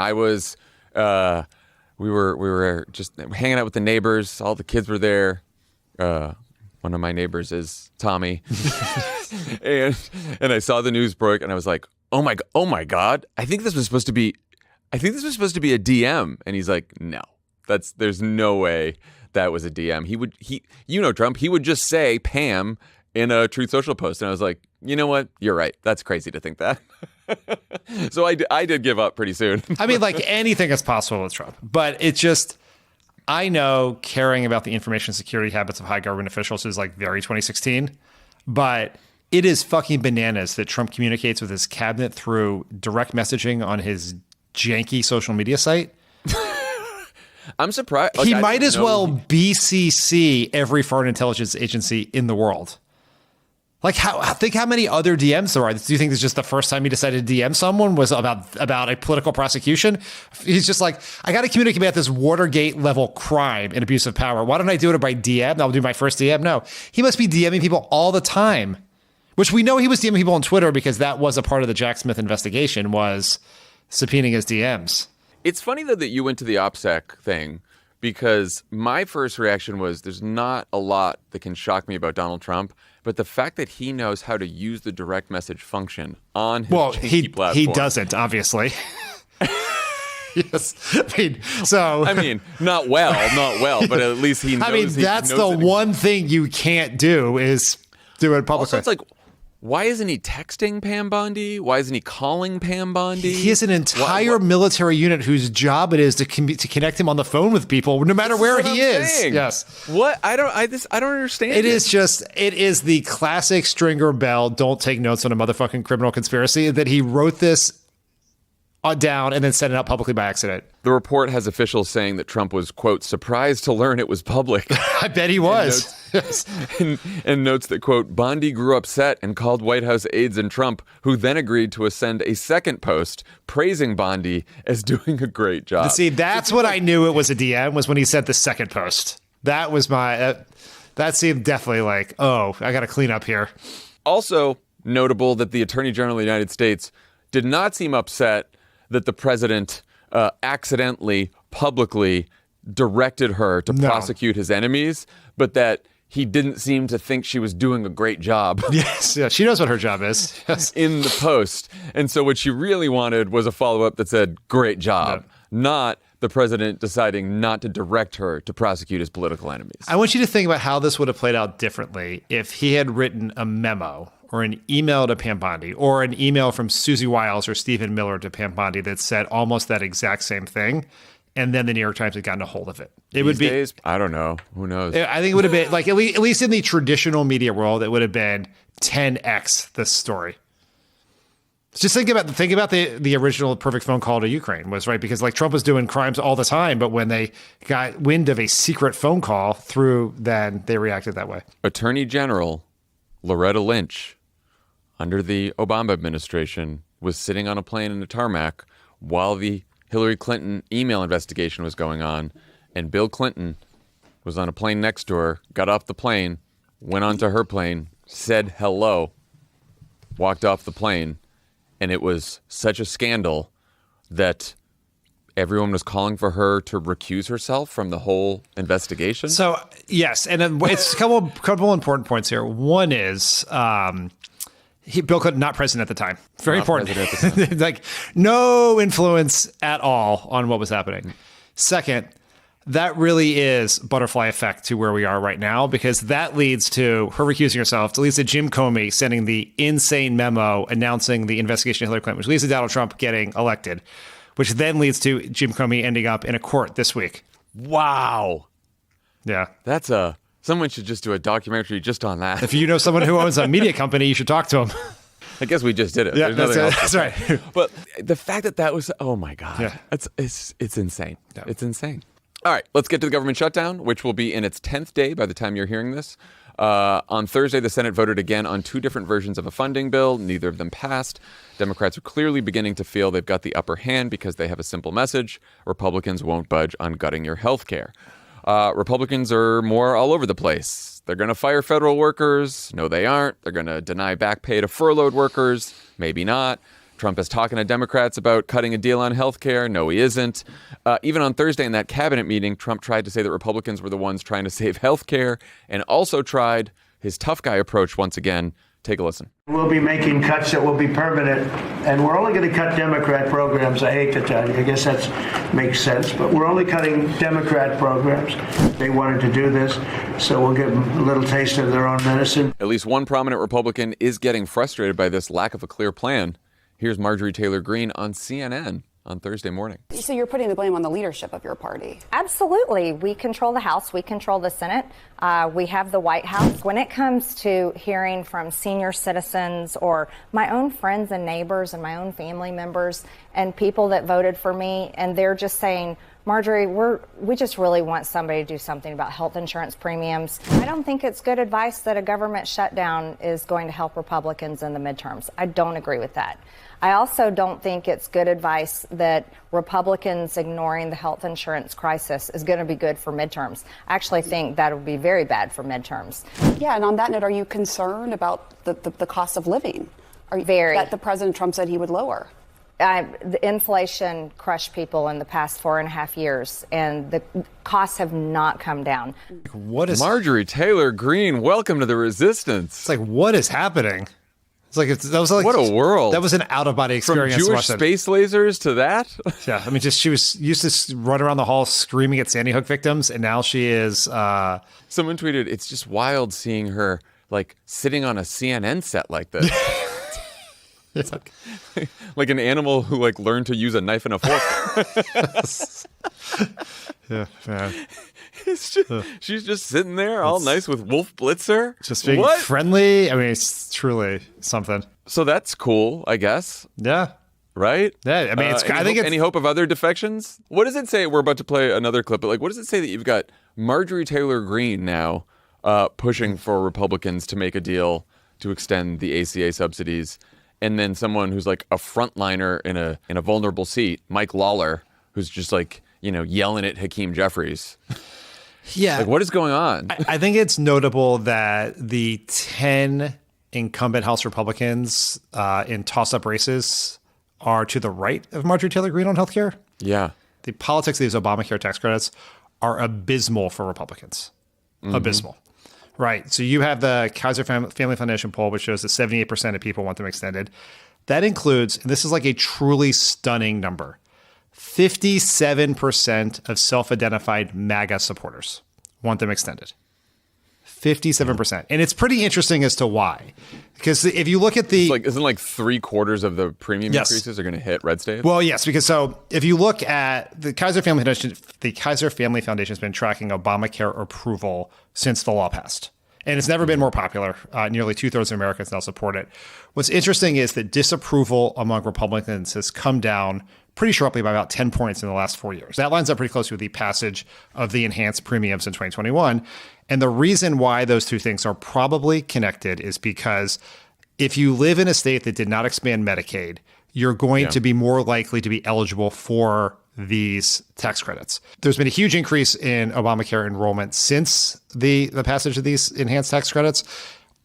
We were just hanging out with the neighbors. All the kids were there. One of my neighbors is Tommy, and I saw the news break, and I was like, oh my God! I think this was supposed to be a DM. And he's like, no, there's no way that was a DM. Trump. He would just say Pam in a Truth Social post, and I was like, you know what? You're right. That's crazy to think that. So I did give up pretty soon. I mean, like anything is possible with Trump, but it's just, I know caring about the information security habits of high government officials is like very 2016, but it is fucking bananas that Trump communicates with his cabinet through direct messaging on his janky social media site. I'm surprised. He might as well BCC every foreign intelligence agency in the world. Like, think how many other DMs there are. Do you think this is just the first time he decided to DM someone was about a political prosecution? He's just like, I got to communicate about this Watergate level crime and abuse of power. Why don't I do it by DM? I'll do my first DM. No, he must be DMing people all the time, which we know he was DMing people on Twitter because that was a part of the Jack Smith investigation, was subpoenaing his DMs. It's funny, though, that you went to the OPSEC thing, because my first reaction was there's not a lot that can shock me about Donald Trump, but the fact that he knows how to use the direct message function on his platform. He doesn't, obviously. Yes. I mean, not well, but at least he knows. I mean, that's the one thing you can't do is do it publicly. Also, it's like, why isn't he texting Pam Bondi? Why isn't he calling Pam Bondi? He has an entire military unit whose job it is to connect him on the phone with people, no matter where he is. Yes. What? I don't understand. It is the classic Stringer Bell, don't take notes on a motherfucking criminal conspiracy, that he wrote this down and then sent it out publicly by accident. The report has officials saying that Trump was, quote, surprised to learn it was public. I bet he was. And notes that, quote, Bondi grew upset and called White House aides and Trump, who then agreed to send a second post praising Bondi as doing a great job. See, that's what I knew it was a DM, was when he sent the second post. That was that seemed definitely like, oh, I got to clean up here. Also notable that the Attorney General of the United States did not seem upset that the president accidentally, publicly directed her to prosecute his enemies, but that he didn't seem to think she was doing a great job. Yes, yeah, she knows what her job is. Yes. In the post. And so what she really wanted was a follow-up that said, great job, not the president deciding not to direct her to prosecute his political enemies. I want you to think about how this would have played out differently if he had written a memo or an email to Pam Bondi, or an email from Susie Wiles or Stephen Miller to Pam Bondi that said almost that exact same thing, and then the New York Times had gotten a hold of it. These days, I don't know. Who knows? I think it would have been, like, at least in the traditional media world, it would have been 10x this story. Just think about the original Perfect Phone Call to Ukraine was, right, because like Trump was doing crimes all the time, but when they got wind of a secret phone call through, then they reacted that way. Attorney General Loretta Lynch, under the Obama administration, was sitting on a plane in the tarmac while the Hillary Clinton email investigation was going on, and Bill Clinton was on a plane next to her, got off the plane, went onto her plane, said hello, walked off the plane, and it was such a scandal that everyone was calling for her to recuse herself from the whole investigation. So, yes, and then it's a couple important points here. One is Bill Clinton, not president at the time. Very important. Like, no influence at all on what was happening. Second, that really is butterfly effect to where we are right now, because that leads to her recusing herself. It leads to Jim Comey sending the insane memo announcing the investigation of Hillary Clinton, which leads to Donald Trump getting elected, which then leads to Jim Comey ending up in a court this week. Wow. Yeah. Someone should just do a documentary just on that. If you know someone who owns a media company, you should talk to him. I guess we just did it. Yeah, There's nothing else. that's right. But the fact that was, oh my God, Yeah. it's insane. Yeah. It's insane. All right, let's get to the government shutdown, which will be in its 10th day by the time you're hearing this. On Thursday, the Senate voted again on two different versions of a funding bill. Neither of them passed. Democrats are clearly beginning to feel they've got the upper hand because they have a simple message. Republicans won't budge on gutting your health care. Republicans are more all over the place. They're going to fire federal workers. No, they aren't. They're going to deny back pay to furloughed workers. Maybe not. Trump is talking to Democrats about cutting a deal on health care. No, he isn't. Even on Thursday in that cabinet meeting, Trump tried to say that Republicans were the ones trying to save health care, and also tried his tough guy approach once again. Take a listen. We'll be making cuts that will be permanent, and we're only going to cut Democrat programs. I hate to tell you, I guess that makes sense, but we're only cutting Democrat programs. They wanted to do this, so we'll give them a little taste of their own medicine. At least one prominent Republican is getting frustrated by this lack of a clear plan. Here's Marjorie Taylor Greene on CNN on Thursday morning. So you're putting the blame on the leadership of your party? Absolutely. We control the House. We control the Senate. We have the White House. When it comes to hearing from senior citizens or my own friends and neighbors and my own family members and people that voted for me, and they're just saying, Marjorie, we just really want somebody to do something about health insurance premiums. I don't think it's good advice that a government shutdown is going to help Republicans in the midterms. I don't agree with that. I also don't think it's good advice that Republicans ignoring the health insurance crisis is going to be good for midterms. I actually think that would be very bad for midterms. Yeah, and on that note, are you concerned about the cost of living? Very. That the President Trump said he would lower? The inflation crushed people in the past 4.5 years, and the costs have not come down. What is Marjorie Taylor Greene? Welcome to the resistance. It's like, what is happening? It's like that was like what a world. That was an out of body experience. From Jewish space lasers to that. Yeah, I mean, she was used to run around the hall screaming at Sandy Hook victims, and now she is. Someone tweeted, "It's just wild seeing her like sitting on a CNN set like this." It's like an animal who like learned to use a knife and a fork. Yeah. It's just, she's just sitting there all nice with Wolf Blitzer. Just being friendly. I mean, it's truly something. So that's cool, I guess. Yeah. Right? Yeah. I mean, any hope of other defections? What does it say? We're about to play another clip, but like, what does it say that you've got Marjorie Taylor Greene now pushing for Republicans to make a deal to extend the ACA subsidies, and then someone who's like a frontliner in a vulnerable seat, Mike Lawler, who's just like, yelling at Hakeem Jeffries. Yeah. Like, what is going on? I think it's notable that the 10 incumbent House Republicans in toss-up races are to the right of Marjorie Taylor Greene on healthcare. Yeah. The politics of these Obamacare tax credits are abysmal for Republicans. Mm-hmm. Abysmal. Right. So you have the Kaiser Family Foundation poll, which shows that 78% of people want them extended. That includes, and this is like a truly stunning number, 57% of self-identified MAGA supporters want them extended. 57%. And it's pretty interesting as to why. Because if you look at the... Isn't like 3/4 of the premium increases are going to hit red states? Well, yes, because so if you look at the Kaiser Family Foundation has been tracking Obamacare approval since the law passed. And it's never been more popular. Nearly 2/3 of Americans now support it. What's interesting is that disapproval among Republicans has come down pretty sharply by about 10 points in the last 4 years. That lines up pretty closely with the passage of the enhanced premiums in 2021. And the reason why those two things are probably connected is because if you live in a state that did not expand Medicaid, you're going to be more likely to be eligible for these tax credits. There's been a huge increase in Obamacare enrollment since the passage of these enhanced tax credits.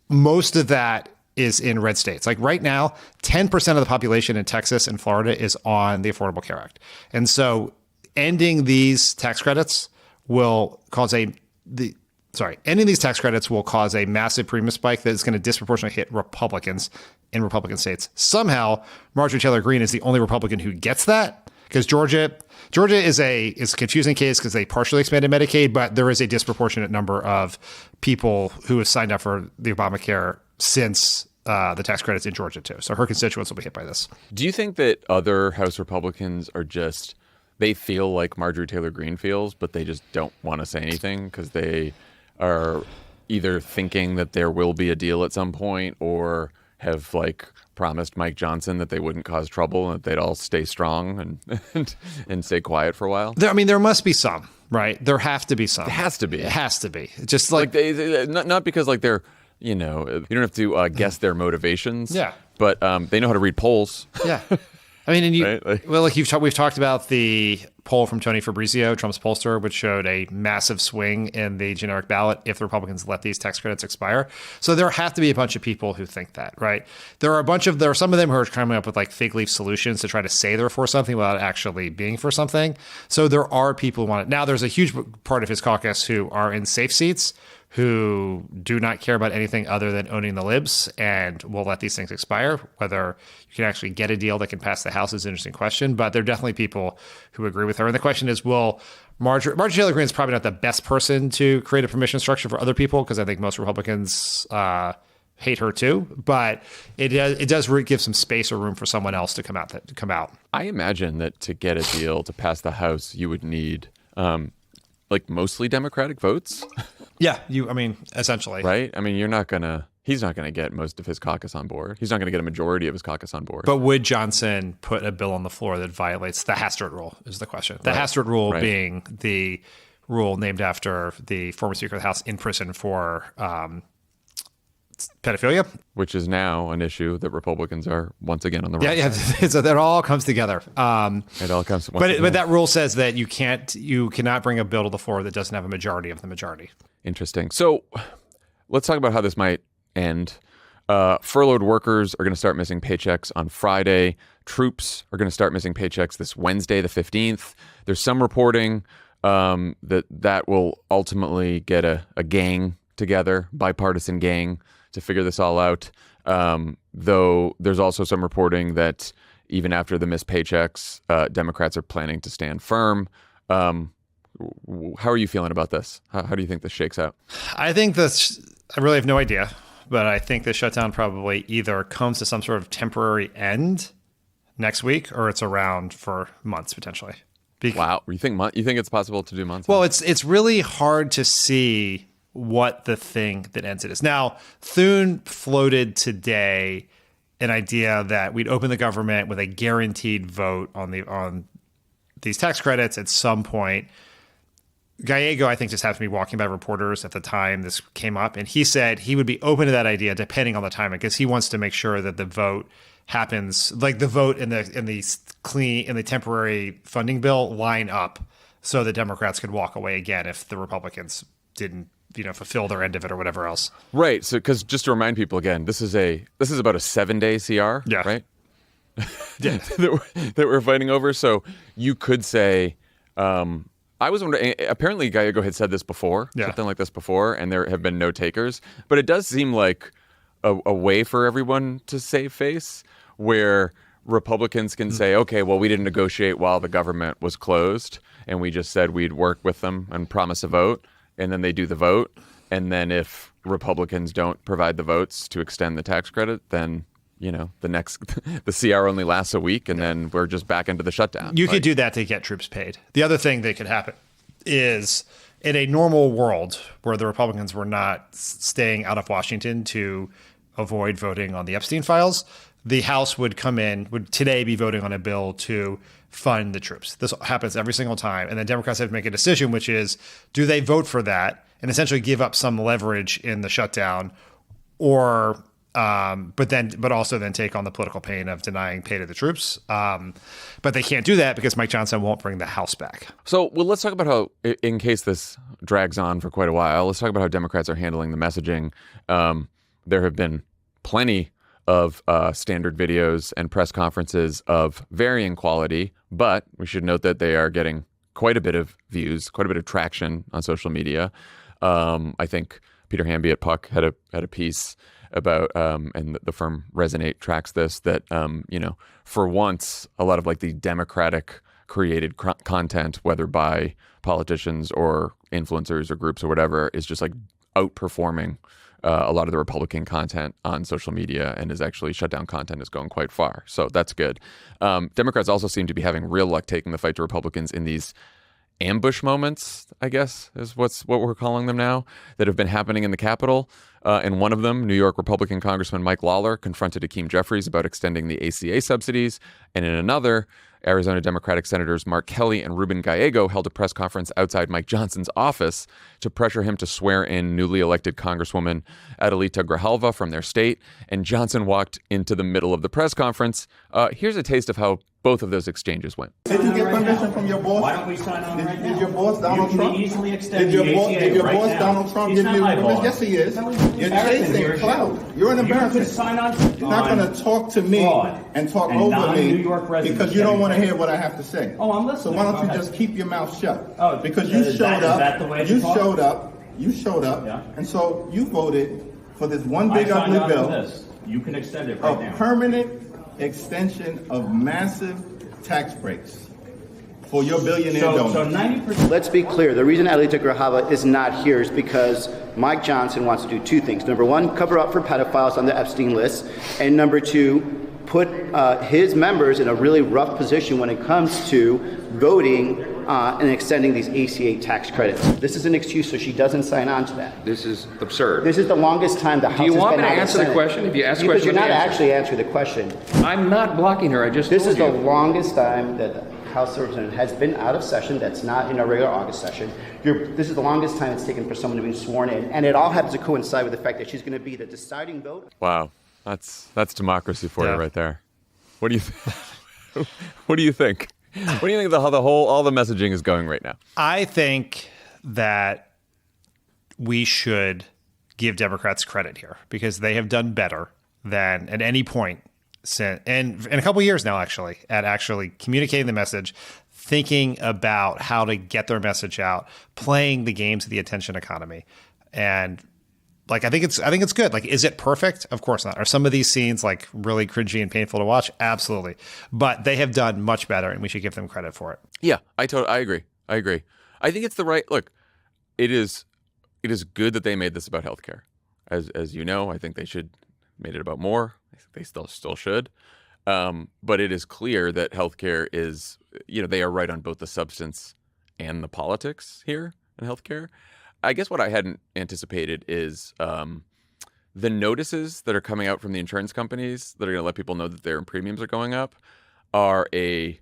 Most of that is in red states. Like right now, 10% of the population in Texas and Florida is on the Affordable Care Act. And so ending these tax credits will cause ending these tax credits will cause a massive premium spike that is going to disproportionately hit Republicans in Republican states. Somehow, Marjorie Taylor Greene is the only Republican who gets that, because Georgia is a confusing case because they partially expanded Medicaid, but there is a disproportionate number of people who have signed up for the Obamacare since the tax credits in Georgia too. So her constituents will be hit by this. Do you think that other House Republicans are just, they feel like Marjorie Taylor Greene feels, but they just don't want to say anything because they are either thinking that there will be a deal at some point, or have like promised Mike Johnson that they wouldn't cause trouble and that they'd all stay strong and stay quiet for a while? There must be some, right? There have to be some. It has to be. It has to be. Just like they not because like they're, you don't have to guess their motivations. Yeah. But they know how to read polls. Yeah. I mean, and right? we've talked about the poll from Tony Fabrizio, Trump's pollster, which showed a massive swing in the generic ballot if the Republicans let these tax credits expire. So there have to be a bunch of people who think that, right? There are some of them who are coming up with like fig leaf solutions to try to say they're for something without actually being for something. So there are people who want it. Now, there's a huge part of his caucus who are in safe seats, who do not care about anything other than owning the libs and will let these things expire. Whether you can actually get a deal that can pass the House is an interesting question, but there are definitely people who agree with her. And the question is, will Marjorie Taylor Greene is probably not the best person to create a permission structure for other people, because I think most Republicans hate her too, but it does give some space or room for someone else to come out. I imagine that to get a deal to pass the House, you would need mostly Democratic votes. Yeah, essentially. Right? I mean, he's not going to get most of his caucus on board. He's not going to get a majority of his caucus on board. But would Johnson put a bill on the floor that violates the Hastert rule is the question. The Hastert rule being the rule named after the former Speaker of the House in prison for pedophilia. Which is now an issue that Republicans are once again on the right. Yeah. So that all comes together. It all comes. But that rule says that you cannot bring a bill to the floor that doesn't have a majority of the majority. Interesting. So let's talk about how this might end. Furloughed workers are going to start missing paychecks on Friday. Troops are going to start missing paychecks this Wednesday, the 15th. There's some reporting that will ultimately get a gang together, bipartisan gang, to figure this all out. Though there's also some reporting that even after the missed paychecks, Democrats are planning to stand firm. How are you feeling about this? How do you think this shakes out? I really have no idea, but I think the shutdown probably either comes to some sort of temporary end next week, or it's around for months potentially. Wow, you think it's possible to do months? Well, it's really hard to see what the thing that ends it is. Now, Thune floated today an idea that we'd open the government with a guaranteed vote on these tax credits at some point. Gallego, I think, just happened to be walking by reporters at the time this came up, and he said he would be open to that idea depending on the timing, because he wants to make sure that the vote happens, like the vote in the temporary funding bill line up, so the Democrats could walk away again if the Republicans didn't fulfill their end of it or whatever else. Right. So, because just to remind people again, this is about a 7-day CR. Yeah. Right. Yeah. that we're fighting over. So you could say, I was wondering, apparently Gallego had said this before, something like this before, and there have been no takers. But it does seem like a way for everyone to save face, where Republicans can say, okay, well, we didn't negotiate while the government was closed, and we just said we'd work with them and promise a vote, and then they do the vote. And then if Republicans don't provide the votes to extend the tax credit, then the CR only lasts a week, and then we're just back into the shutdown. You could do that to get troops paid. The other thing that could happen is, in a normal world where the Republicans were not staying out of Washington to avoid voting on the Epstein files, the House would today be voting on a bill to fund the troops. This happens every single time. And then Democrats have to make a decision, which is, do they vote for that and essentially give up some leverage in the shutdown, or but also then take on the political pain of denying pay to the troops. But they can't do that because Mike Johnson won't bring the House back. So, let's talk about how, in case this drags on for quite a while, let's talk about how Democrats are handling the messaging. There have been plenty of standard videos and press conferences of varying quality, but we should note that they are getting quite a bit of views, quite a bit of traction on social media. I think Peter Hamby at Puck had a piece about, and the firm Resonate tracks this, that, for once, a lot of like the Democratic created content, whether by politicians or influencers or groups or whatever, is just like outperforming a lot of the Republican content on social media, and is actually shutdown content is going quite far. So that's good. Democrats also seem to be having real luck taking the fight to Republicans in these ambush moments, I guess is what we're calling them now, that have been happening in the Capitol. In one of them, New York Republican Congressman Mike Lawler confronted Hakeem Jeffries about extending the ACA subsidies. And in another, Arizona Democratic Senators Mark Kelly and Ruben Gallego held a press conference outside Mike Johnson's office to pressure him to swear in newly elected Congresswoman Adelita Grijalva from their state. And Johnson walked into the middle of the press conference. Here's a taste of how both of those exchanges went. Did you get permission from your boss? Why don't we sign on right now? Did your boss, Donald Trump? Easily extend Did your right boss, now. Donald Trump, He's give you not my permission? boss. Yes, he is. You're chasing clout. You're an You embarrassment. could sign on You're not going to talk to me fraud and talk and over non-New me York residents because you don't want to getting hear what I have to say. Oh, I'm listening. So why don't Go you ahead. just keep your mouth shut? Oh, because you is showed up. that the way to You talk? showed up, Yeah. and so you voted for this one I big signed ugly on to bill. this. You can extend it right A now. permanent extension of massive tax breaks for your billionaire donors. So 90%. Let's be clear. The reason Adelita Grijalva is not here is because Mike Johnson wants to do two things. Number one, cover up for pedophiles on the Epstein list. And number two, put his members in a really rough position when it comes to voting and extending these ACA tax credits. This is an excuse so she doesn't sign on to that. This is absurd. This is the longest time the House has been out of the Senate. Do you want me to answer the question? If you ask Because questions, you're let not me answer. actually answering the question. I'm not blocking her. I just This told is the you. longest time that the House of Representatives has been out of session. That's not in a regular August session. This is the longest time it's taken for someone to be sworn in, and it all happens to coincide with the fact that she's going to be the deciding vote. Wow, that's democracy for Yeah. you right there. What do you what do you think? What do you think of how all the messaging is going right now? I think that we should give Democrats credit here because they have done better than at any point since, and in a couple of years now, actually, at actually communicating the message, thinking about how to get their message out, playing the games of the attention economy. And like, I think it's good. Like, is it perfect? Of course not. Are some of these scenes like really cringy and painful to watch? Absolutely. But they have done much better, and we should give them credit for it. Yeah, I agree. I think it's the right look. It is good that they made this about healthcare. As you know, I think they should made it about more. I think they still should. But it is clear that healthcare is, they are right on both the substance and the politics here in healthcare. I guess what I hadn't anticipated is the notices that are coming out from the insurance companies that are going to let people know that their premiums are going up are a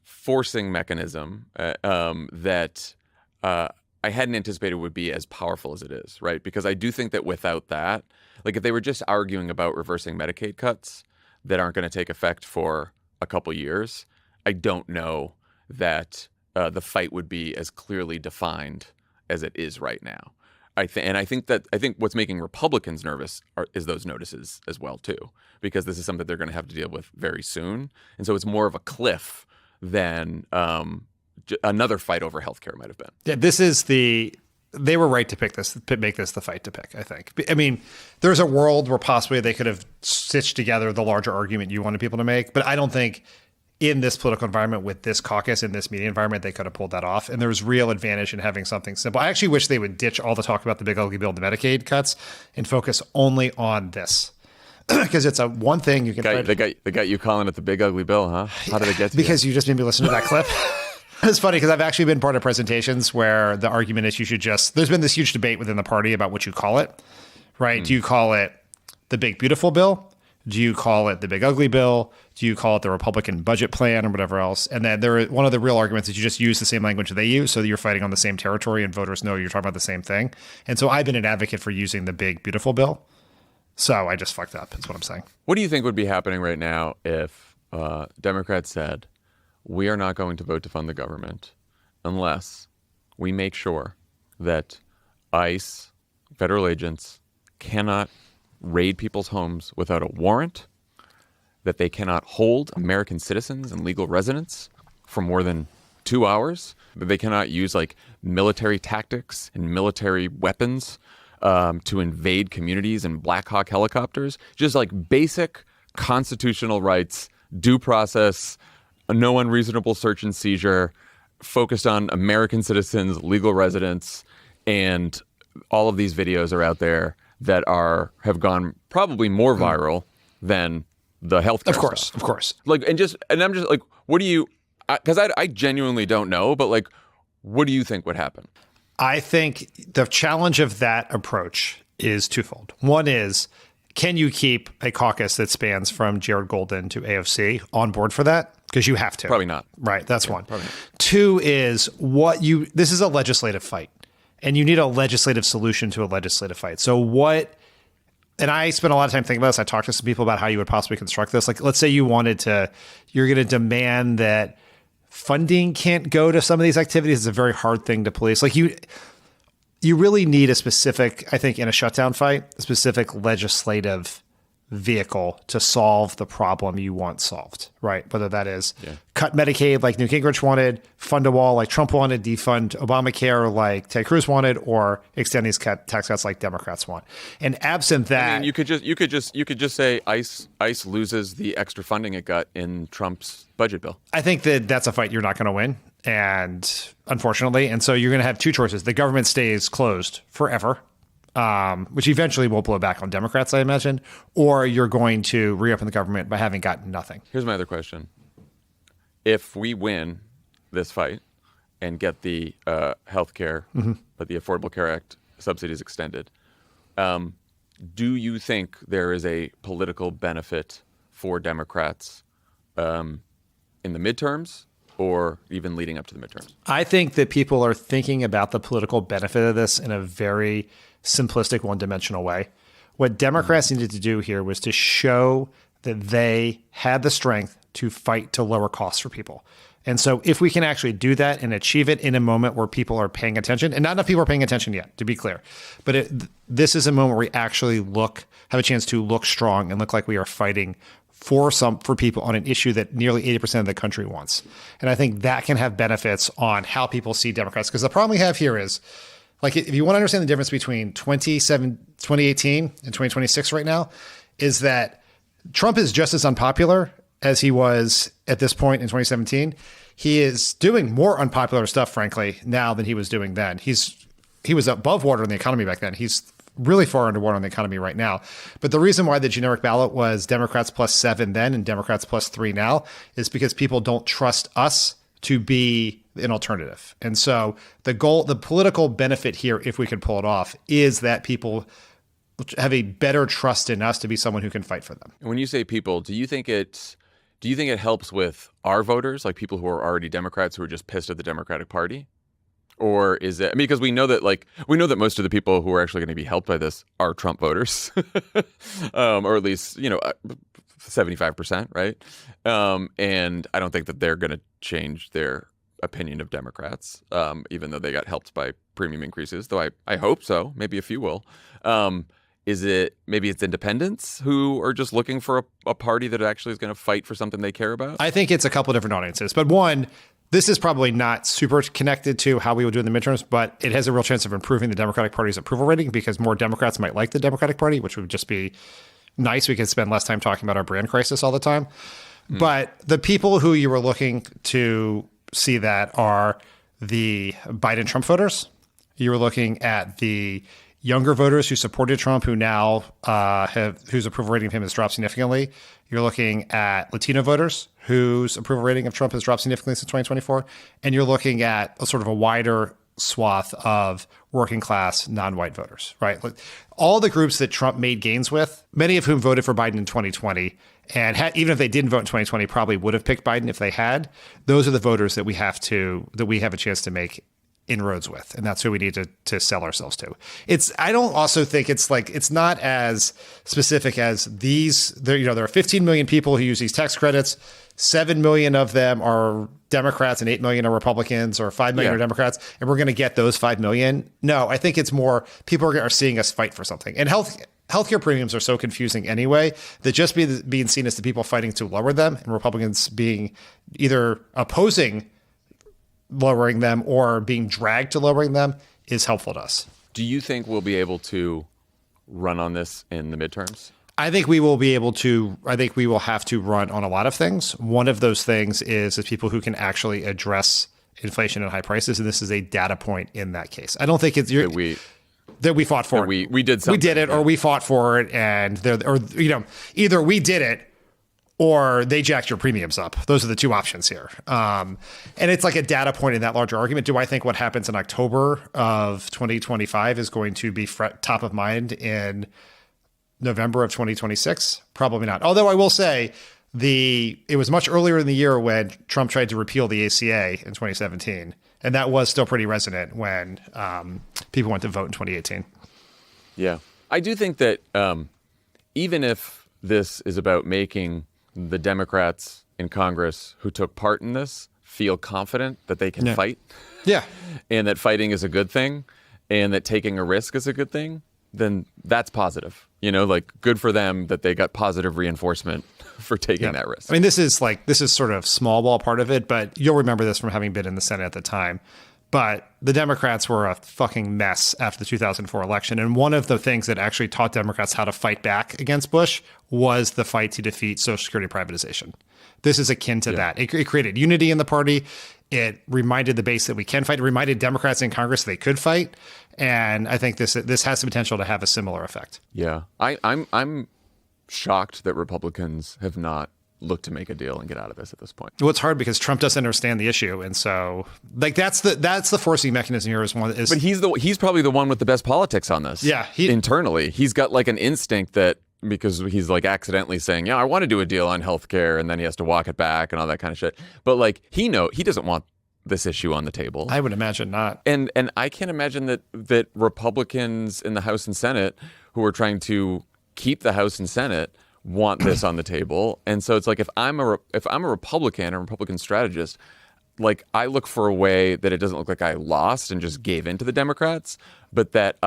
forcing mechanism that I hadn't anticipated would be as powerful as it is, right? Because I do think that without that, like if they were just arguing about reversing Medicaid cuts that aren't going to take effect for a couple years, I don't know that the fight would be as clearly defined as it is right now. I think what's making Republicans nervous is those notices as well too, because this is something they're going to have to deal with very soon, and so it's more of a cliff than another fight over healthcare might have been. Yeah, they were right to make this the fight to pick, I think. I mean, there's a world where possibly they could have stitched together the larger argument you wanted people to make, but I don't think in this political environment with this caucus, in this media environment, they could have pulled that off. And there's real advantage in having something simple. I actually wish they would ditch all the talk about the big ugly bill, the Medicaid cuts, and focus only on this. Because it's a one thing you can They got you calling it the big ugly bill, huh? How did it get to because you just made me listen to that clip. It's funny because I've actually been part of presentations where the argument is there's been this huge debate within the party about what you call it, right? Do you call it the big beautiful bill? Do you call it the big ugly bill? Do you call it the Republican budget plan or whatever else? And then one of the real arguments is you just use the same language that they use so that you're fighting on the same territory and voters know you're talking about the same thing. And so I've been an advocate for using the big beautiful bill. So I just fucked up is what I'm saying. What do you think would be happening right now if Democrats said, we are not going to vote to fund the government unless we make sure that ICE, federal agents, cannot raid people's homes without a warrant, that they cannot hold American citizens and legal residents for more than 2 hours, that they cannot use like military tactics and military weapons to invade communities in Black Hawk helicopters, just like basic constitutional rights, due process, no unreasonable search and seizure, focused on American citizens, legal residents, and all of these videos are out there that have gone probably more viral than the healthcare stuff. Of course. Like, and I'm just like, what do you? Because I genuinely don't know, but like, what do you think would happen? I think the challenge of that approach is twofold. One is, can you keep a caucus that spans from Jared Golden to AOC on board for that? Because you have to. Probably not. Right. That's one. Probably not. Two is this is a legislative fight, and you need a legislative solution to a legislative fight. So and I spent a lot of time thinking about this. I talked to some people about how you would possibly construct this. Like, let's say you're going to demand that funding can't go to some of these activities. It's a very hard thing to police. Like you really need a specific, I think in a shutdown fight, a specific legislative vehicle to solve the problem you want solved, right? Whether that is cut Medicaid like Newt Gingrich wanted, fund a wall like Trump wanted, defund Obamacare like Ted Cruz wanted, or extend these tax cuts like Democrats want. And absent that, I mean, you could just say ICE loses the extra funding it got in Trump's budget bill. I think that's a fight you're not going to win, and unfortunately, and so you're going to have two choices: the government stays closed forever, which eventually will blow back on Democrats, I imagine, or you're going to reopen the government by having gotten nothing. Here's my other question. If we win this fight and get the health care, but the Affordable Care Act subsidies extended, do you think there is a political benefit for Democrats in the midterms or even leading up to the midterms? I think that people are thinking about the political benefit of this in a very simplistic, one-dimensional way. What Democrats needed to do here was to show that they had the strength to fight to lower costs for people. And so if we can actually do that and achieve it in a moment where people are paying attention, and not enough people are paying attention yet, to be clear, but this is a moment where we actually have a chance to look strong and look like we are fighting for people on an issue that nearly 80% of the country wants. And I think that can have benefits on how people see Democrats. Because the problem we have here is, like, if you want to understand the difference between 2018 and 2026 right now, is that Trump is just as unpopular as he was at this point in 2017. He is doing more unpopular stuff, frankly, now than he was doing then. He was above water in the economy back then. He's really far underwater in the economy right now. But the reason why the generic ballot was Democrats +7 then and Democrats +3 now is because people don't trust us to be an alternative. And so the political benefit here, if we could pull it off, is that people have a better trust in us to be someone who can fight for them. And when you say people, do you think it helps with our voters, like people who are already Democrats who are just pissed at the Democratic Party? Or is it, I mean, because we know that most of the people who are actually going to be helped by this are Trump voters, or at least, 75%, right? And I don't think that they're going to change their opinion of Democrats, even though they got helped by premium increases, though I hope so. Maybe a few will. Maybe it's independents who are just looking for a party that actually is going to fight for something they care about? I think it's a couple of different audiences. But one, this is probably not super connected to how we would do in the midterms, but it has a real chance of improving the Democratic Party's approval rating because more Democrats might like the Democratic Party, which would just be nice. We could spend less time talking about our brand crisis all the time. But the people who you were looking to see that are the Biden-Trump voters. You were looking at the younger voters who supported Trump, who now whose approval rating of him has dropped significantly. You're looking at Latino voters whose approval rating of Trump has dropped significantly since 2024. And you're looking at a sort of a wider swath of working class, non-white voters, right? All the groups that Trump made gains with, many of whom voted for Biden in 2020, and even if they didn't vote in 2020, probably would have picked Biden if they had. Those are the voters that we have a chance to make inroads with, and that's who we need to sell ourselves to. I don't also think it's not as specific as these. There are 15 million people who use these tax credits. 7 million of them are Democrats and 8 million are Republicans, or 5 million are Democrats, and we're going to get those 5 million. No, I think it's more people are seeing us fight for something. And healthcare premiums are so confusing anyway that just being seen as the people fighting to lower them and Republicans being either opposing lowering them or being dragged to lowering them is helpful to us. Do you think we'll be able to run on this in the midterms? I think we will be able to. I think we will have to run on a lot of things. One of those things is the people who can actually address inflation and high prices, and this is a data point in that case. I don't think it's that we fought for it. We did something. We did it, or we fought for it, and either we did it or they jacked your premiums up. Those are the two options here. And it's like a data point in that larger argument. Do I think what happens in October of 2025 is going to be top of mind in November of 2026? Probably not. Although I will say it was much earlier in the year when Trump tried to repeal the ACA in 2017. And that was still pretty resonant when people went to vote in 2018. Yeah. I do think that even if this is about making the Democrats in Congress who took part in this feel confident that they can fight. Yeah. And that fighting is a good thing and that taking a risk is a good thing, then that's positive. Like good for them that they got positive reinforcement for taking that risk. I mean, this is sort of small ball part of it, but you'll remember this from having been in the Senate at the time. But the Democrats were a fucking mess after the 2004 election. And one of the things that actually taught Democrats how to fight back against Bush was the fight to defeat Social Security privatization. This is akin to that. It created unity in the party. It reminded the base that we can fight. It reminded Democrats in Congress they could fight. And I think this has the potential to have a similar effect. Yeah. I'm shocked that Republicans have not looked to make a deal and get out of this at this point. Well, it's hard because Trump doesn't understand the issue, and so that's the forcing mechanism here. But he's probably the one with the best politics on this. Yeah, internally, he's got like an instinct that because he's like accidentally saying, "Yeah, I want to do a deal on healthcare," and then he has to walk it back and all that kind of shit. But like he doesn't want this issue on the table. I would imagine not. And I can't imagine that Republicans in the House and Senate who are trying to keep the House and Senate want this on the table. And so it's like if I'm a Republican, a Republican strategist, like I look for a way that it doesn't look like I lost and just gave in to the Democrats, but that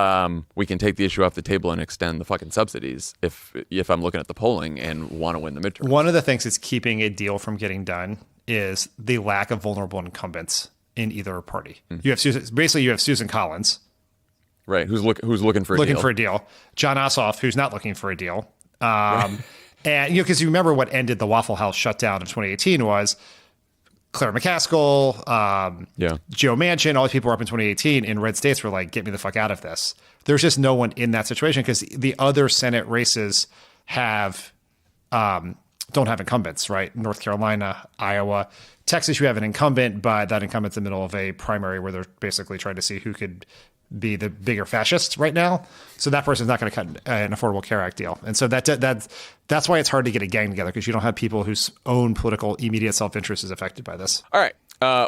we can take the issue off the table and extend the fucking subsidies if I'm looking at the polling and want to win the midterm. One of the things that's keeping a deal from getting done is the lack of vulnerable incumbents in either party. You have Susan Collins, right? Who's looking for a deal. John Ossoff, who's not looking for a deal. And because you remember what ended the Waffle House shutdown of 2018 was Claire McCaskill, Joe Manchin, all these people were up in 2018 in red states were like, get me the fuck out of this. There's just no one in that situation because the other Senate races don't have incumbents, right? North Carolina, Iowa, Texas, you have an incumbent, but that incumbent's in the middle of a primary where they're basically trying to see who could be the bigger fascist right now. So that person's not going to cut an Affordable Care Act deal. And so that's why it's hard to get a gang together because you don't have people whose own political immediate self-interest is affected by this. All right.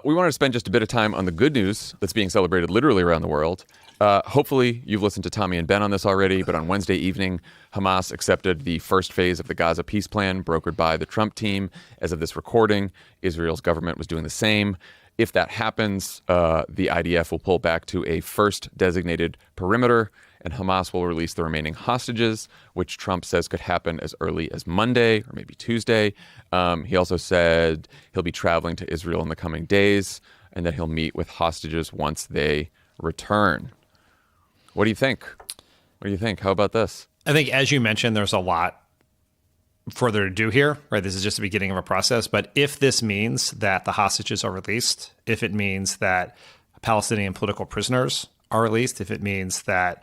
We wanted to spend just a bit of time on the good news that's being celebrated literally around the world. Hopefully you've listened to Tommy and Ben on this already, but on Wednesday evening, Hamas accepted the first phase of the Gaza peace plan brokered by the Trump team. As of this recording, Israel's government was doing the same. If that happens, the IDF will pull back to a first designated perimeter, and Hamas will release the remaining hostages, which Trump says could happen as early as Monday or maybe Tuesday. He also said he'll be traveling to Israel in the coming days and that he'll meet with hostages once they return. What do you think? How about this? I think, as you mentioned, there's a lot further to do here, right? This is just the beginning of a process. But if this means that the hostages are released, if it means that Palestinian political prisoners are released, if it means that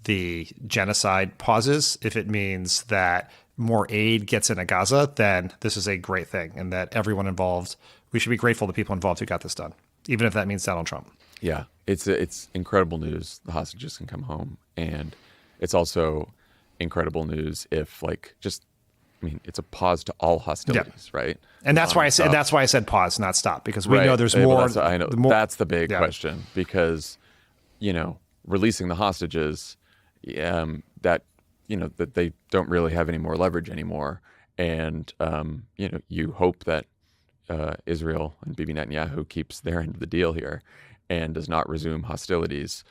the genocide pauses, if it means that more aid gets into Gaza, then this is a great thing. And that everyone involved, we should be grateful to people involved who got this done, even if that means Donald Trump. Yeah, it's incredible news. The hostages can come home. And it's also incredible news if it's a pause to all hostilities, right? And that's why I said pause, not stop, because we know there's more. That's the big question because, releasing the hostages, that they don't really have any more leverage anymore. And, you hope that Israel and Bibi Netanyahu keeps their end of the deal here and does not resume hostilities.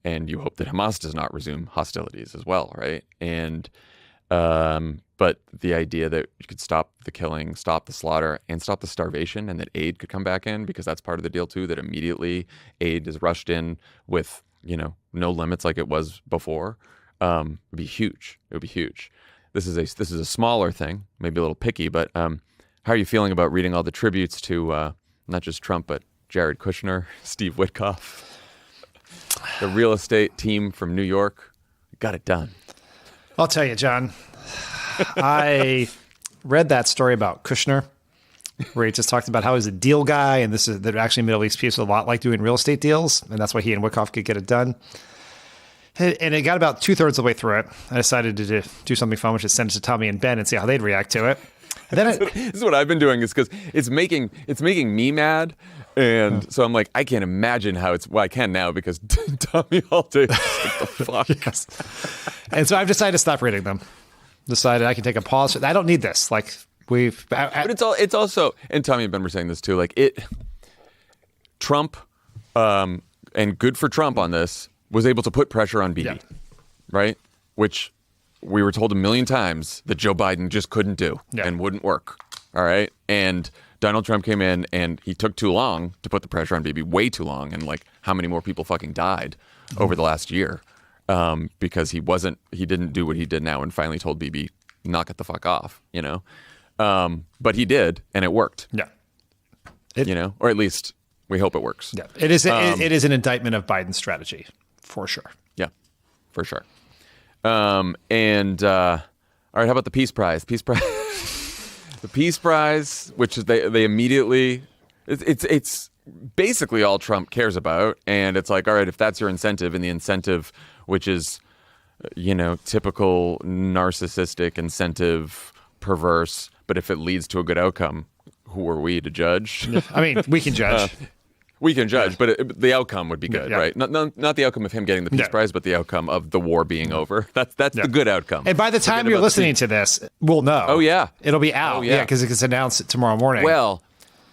and you hope that Hamas does not resume hostilities as well, right? And but the idea that you could stop the killing, stop the slaughter, and stop the starvation, and that aid could come back in, because that's part of the deal too, that immediately aid is rushed in with, no limits like it was before, would be huge. It would be huge. This is a smaller thing, maybe a little picky, but how are you feeling about reading all the tributes to not just Trump, but Jared Kushner, Steve Witkoff, the real estate team from New York? Got it done. I'll tell you, John, I read that story about Kushner, where he just talked about how he's a deal guy, and that actually Middle East peace is a lot like doing real estate deals, and that's why he and Witkoff could get it done. And it got about 2/3 of the way through it. I decided to do something fun, which is send it to Tommy and Ben and see how they'd react to it. And then this is what I've been doing, is because it's making me mad. And so I'm like, I can't imagine how I can now, because Tommy all day, what the fuck? Yes. And so I've decided to stop reading them. Decided I can take a pause. I don't need this. Like, but it's also, and Tommy and Ben were saying this too, like Trump, and good for Trump on this, was able to put pressure on Bibi, right? Which we were told a million times that Joe Biden just couldn't do and wouldn't work. All right. And Donald Trump came in and he took too long to put the pressure on Bibi, way too long. And like, how many more people fucking died over the last year because he didn't do what he did now and finally told Bibi, knock it the fuck off, but he did, and it worked. Yeah. Or at least we hope it works. Yeah. It is an indictment of Biden's strategy, for sure. Yeah, for sure. All right, how about the Peace Prize? The Peace Prize, which is they immediately, it's basically all Trump cares about, and it's like, all right, if that's your incentive, and the incentive, which is, typical narcissistic incentive, perverse, but if it leads to a good outcome, who are we to judge? I mean, we can judge. We can judge, but the outcome would be good, right? Not the outcome of him getting the Peace Prize, but the outcome of the war being over. That's the good outcome. And by the time you're listening to this, we'll know. Oh, yeah. It'll be out. Oh, yeah. Because it gets announced tomorrow morning. Well,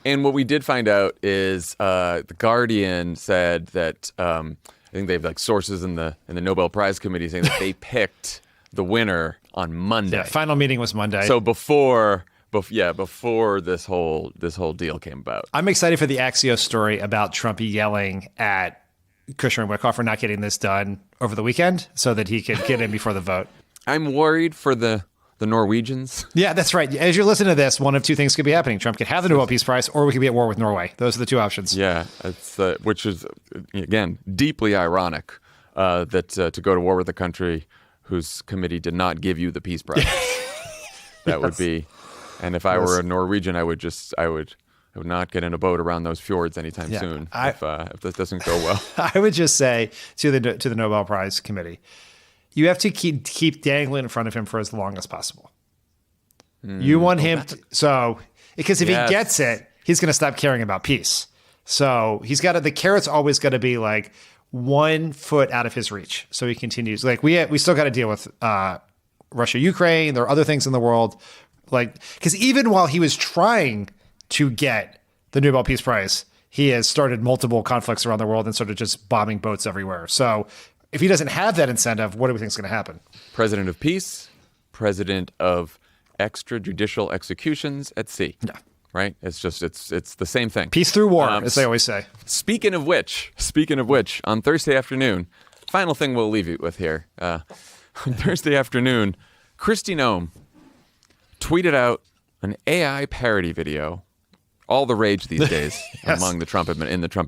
and what we did find out is The Guardian said that I think they have like sources in the Nobel Prize Committee saying that they picked the winner on Monday. Yeah, final meeting was Monday. So before this whole deal came about. I'm excited for the Axios story about Trump yelling at Kushner and Witkoff for not getting this done over the weekend so that he could get in before the vote. I'm worried for the Norwegians. Yeah, that's right. As you're listening to this, one of two things could be happening. Trump could have the Nobel Peace Prize, or we could be at war with Norway. Those are the two options. Yeah, it's which is, again, deeply ironic that to go to war with a country whose committee did not give you the Peace Prize. That would be... And if I were a Norwegian, I would not get in a boat around those fjords anytime soon if this doesn't go well. I would just say to the Nobel Prize Committee, you have to keep dangling in front of him for as long as possible. You want him because if he gets it, he's going to stop caring about peace. So the carrot's always got to be like 1 foot out of his reach. So he continues. Like we still got to deal with Russia, Ukraine. There are other things in the world. Like, because even while he was trying to get the Nobel Peace Prize, he has started multiple conflicts around the world and sort of just bombing boats everywhere. So if he doesn't have that incentive, what do we think is going to happen? President of peace, president of extrajudicial executions at sea. Yeah. Right? It's the same thing. Peace through war, as they always say. Speaking of which, on Thursday afternoon, final thing we'll leave you with here. On Thursday afternoon, Kristi Noem tweeted out an AI parody video, all the rage these days among the Trump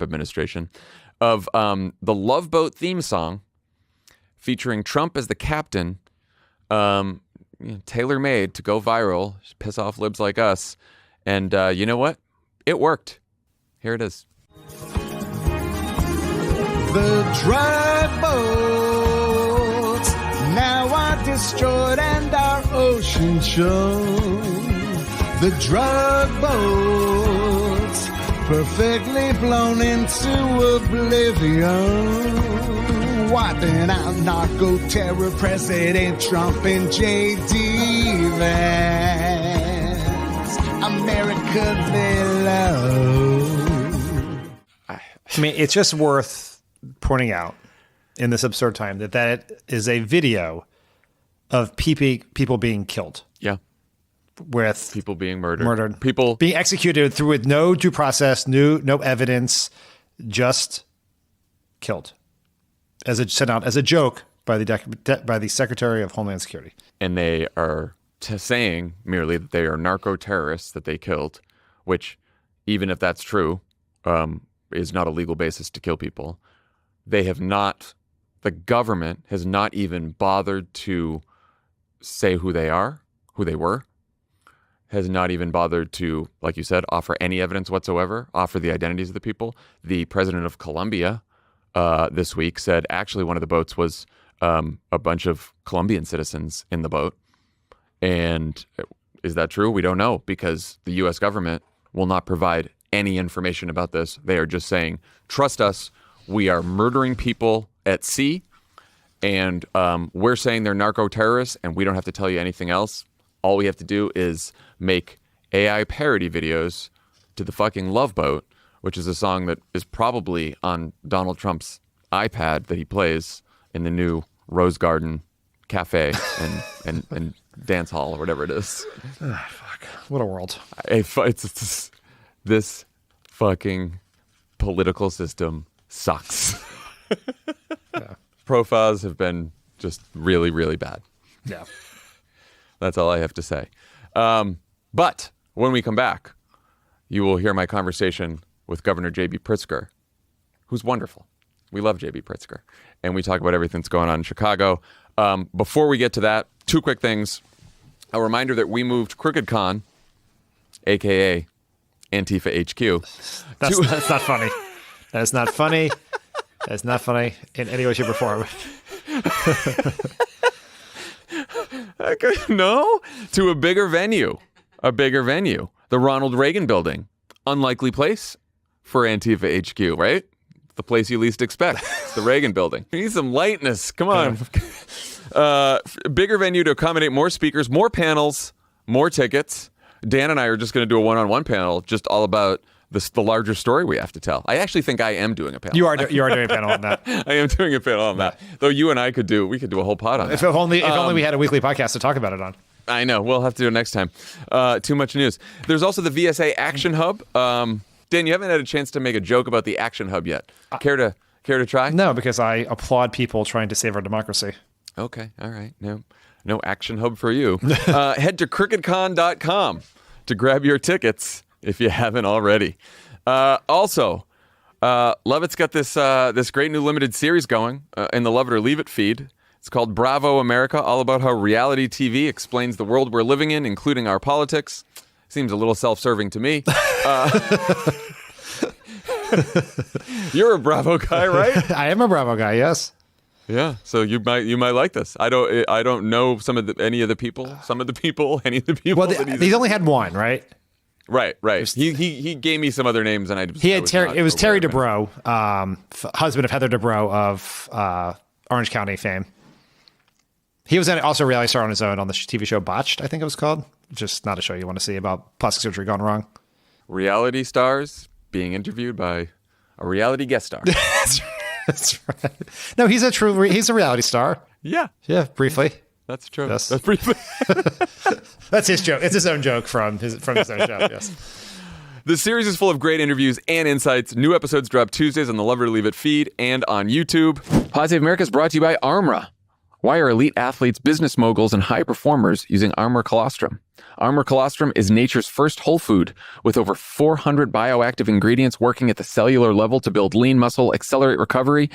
administration, of the Love Boat theme song featuring Trump as the captain, tailor-made to go viral, piss off libs like us. And you know what? It worked. Here it is. The dry boats now are destroyed and our ocean show. The drug boats perfectly blown into oblivion. Wiping out narco terror President Trump and J.D. Vance. America they love. I mean, it's just worth pointing out in this absurd time that is a video of people being killed. Yeah. With people being murdered. People being executed through with no due process, no evidence, just killed. As it sent out as a joke by the Secretary of Homeland Security. And they are saying merely that they are narco-terrorists that they killed, which, even if that's true, is not a legal basis to kill people. The government has not even bothered to say who they were, has not even bothered to, like you said, offer any evidence whatsoever, offer the identities of the people. The president of Colombia this week said actually one of the boats was a bunch of Colombian citizens in the boat. And is that true? We don't know, because the U.S. government will not provide any information about this. They are just saying, trust us, we are murdering people at sea, and we're saying they're narco-terrorists, and we don't have to tell you anything else. All we have to do is make AI parody videos to the fucking Love Boat, which is a song that is probably on Donald Trump's iPad that he plays in the new Rose Garden Cafe and dance hall or whatever it is. Oh, fuck. What a world. This fucking political system sucks. Yeah. Profiles have been just really, really bad. Yeah. That's all I have to say. But when we come back, you will hear my conversation with Governor J.B. Pritzker, who's wonderful. We love J.B. Pritzker. And we talk about everything that's going on in Chicago. Before we get to that, two quick things. A reminder that we moved CrookedCon, a.k.a. Antifa HQ. That's not funny. That is not funny. That is not funny in any way, shape, or form. No, to a bigger venue. The Ronald Reagan building. Unlikely place for Antifa HQ, right? The place you least expect. It's the Reagan building. We need some lightness. Come on. Bigger venue to accommodate more speakers, more panels, more tickets. Dan and I are just going to do a one-on-one panel just all about the larger story we have to tell. I actually think I am doing a panel. You are doing a panel on that. I am doing a panel on that. Though you and I could do a whole pod on that. If only we had a weekly podcast to talk about it on. I know. We'll have to do it next time. Too much news. There's also the VSA Action Hub. Dan, you haven't had a chance to make a joke about the Action Hub yet. Care to try? No, because I applaud people trying to save our democracy. Okay. All right. No Action Hub for you. Head to crookedcon.com to grab your tickets if you haven't already. Also, Lovett's got this great new limited series going in the Love It or Leave It feed. It's called Bravo America, all about how reality TV explains the world we're living in, including our politics. Seems a little self-serving to me. You're a Bravo guy, right? I am a Bravo guy, yes. Yeah, so you might like this. I don't know any of the people. Well, he's only had one, right? Right. He gave me some other names, and it was Terry Dubrow, husband of Heather Dubrow of Orange County fame. He was also a reality star on his own on the TV show Botched, I think it was called. Just not a show you want to see about plastic surgery gone wrong. Reality stars being interviewed by a reality guest star. That's right. No, he's a reality star. Yeah, briefly. That's true. Yes. That's briefly. That's his joke. It's his own joke from his own show. Yes. The series is full of great interviews and insights. New episodes drop Tuesdays on the Love It or Leave It feed and on YouTube. Pod Save America is brought to you by Armra. Why are elite athletes, business moguls, and high performers using Armor Colostrum? Armor Colostrum is nature's first whole food with over 400 bioactive ingredients working at the cellular level to build lean muscle, accelerate recovery,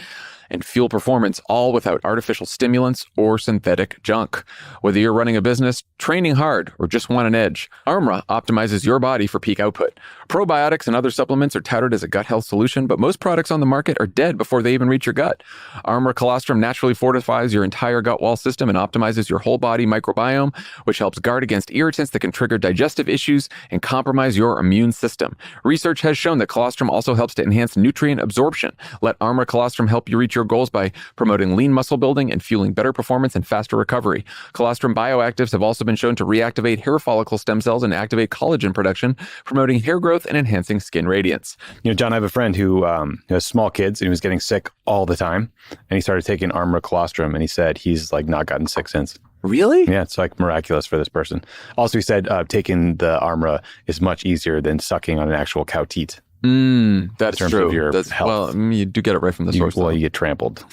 and fuel performance, all without artificial stimulants or synthetic junk. Whether you're running a business, training hard, or just want an edge, Armra optimizes your body for peak output. Probiotics and other supplements are touted as a gut health solution, but most products on the market are dead before they even reach your gut. Armor Colostrum naturally fortifies your entire gut wall system and optimizes your whole body microbiome, which helps guard against irritants that can trigger digestive issues and compromise your immune system. Research has shown that colostrum also helps to enhance nutrient absorption. Let Armor Colostrum help you reach your goals by promoting lean muscle building and fueling better performance and faster recovery. Colostrum bioactives have also been shown to reactivate hair follicle stem cells and activate collagen production, promoting hair growth and enhancing skin radiance. You know, John, I have a friend who has small kids and he was getting sick all the time. And he started taking Armra colostrum and he said he's like not gotten sick since. Really? Yeah, it's like miraculous for this person. Also, he said taking the Armra is much easier than sucking on an actual cow teat. That's true. Of your health. Well, you do get it right from the source. Well, you get trampled.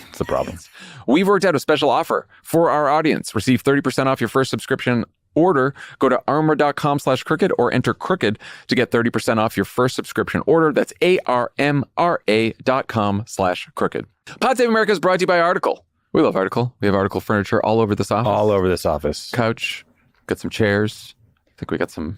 That's the problem. We've worked out a special offer for our audience. Receive 30% off your first subscription order. Go to armra.com/crooked or enter crooked to get 30% off your first subscription order. That's ARMRA.com/crooked. Pod Save America is brought to you by Article. We love Article. We have Article furniture all over this office. All over this office. Couch. Got some chairs. I think we got some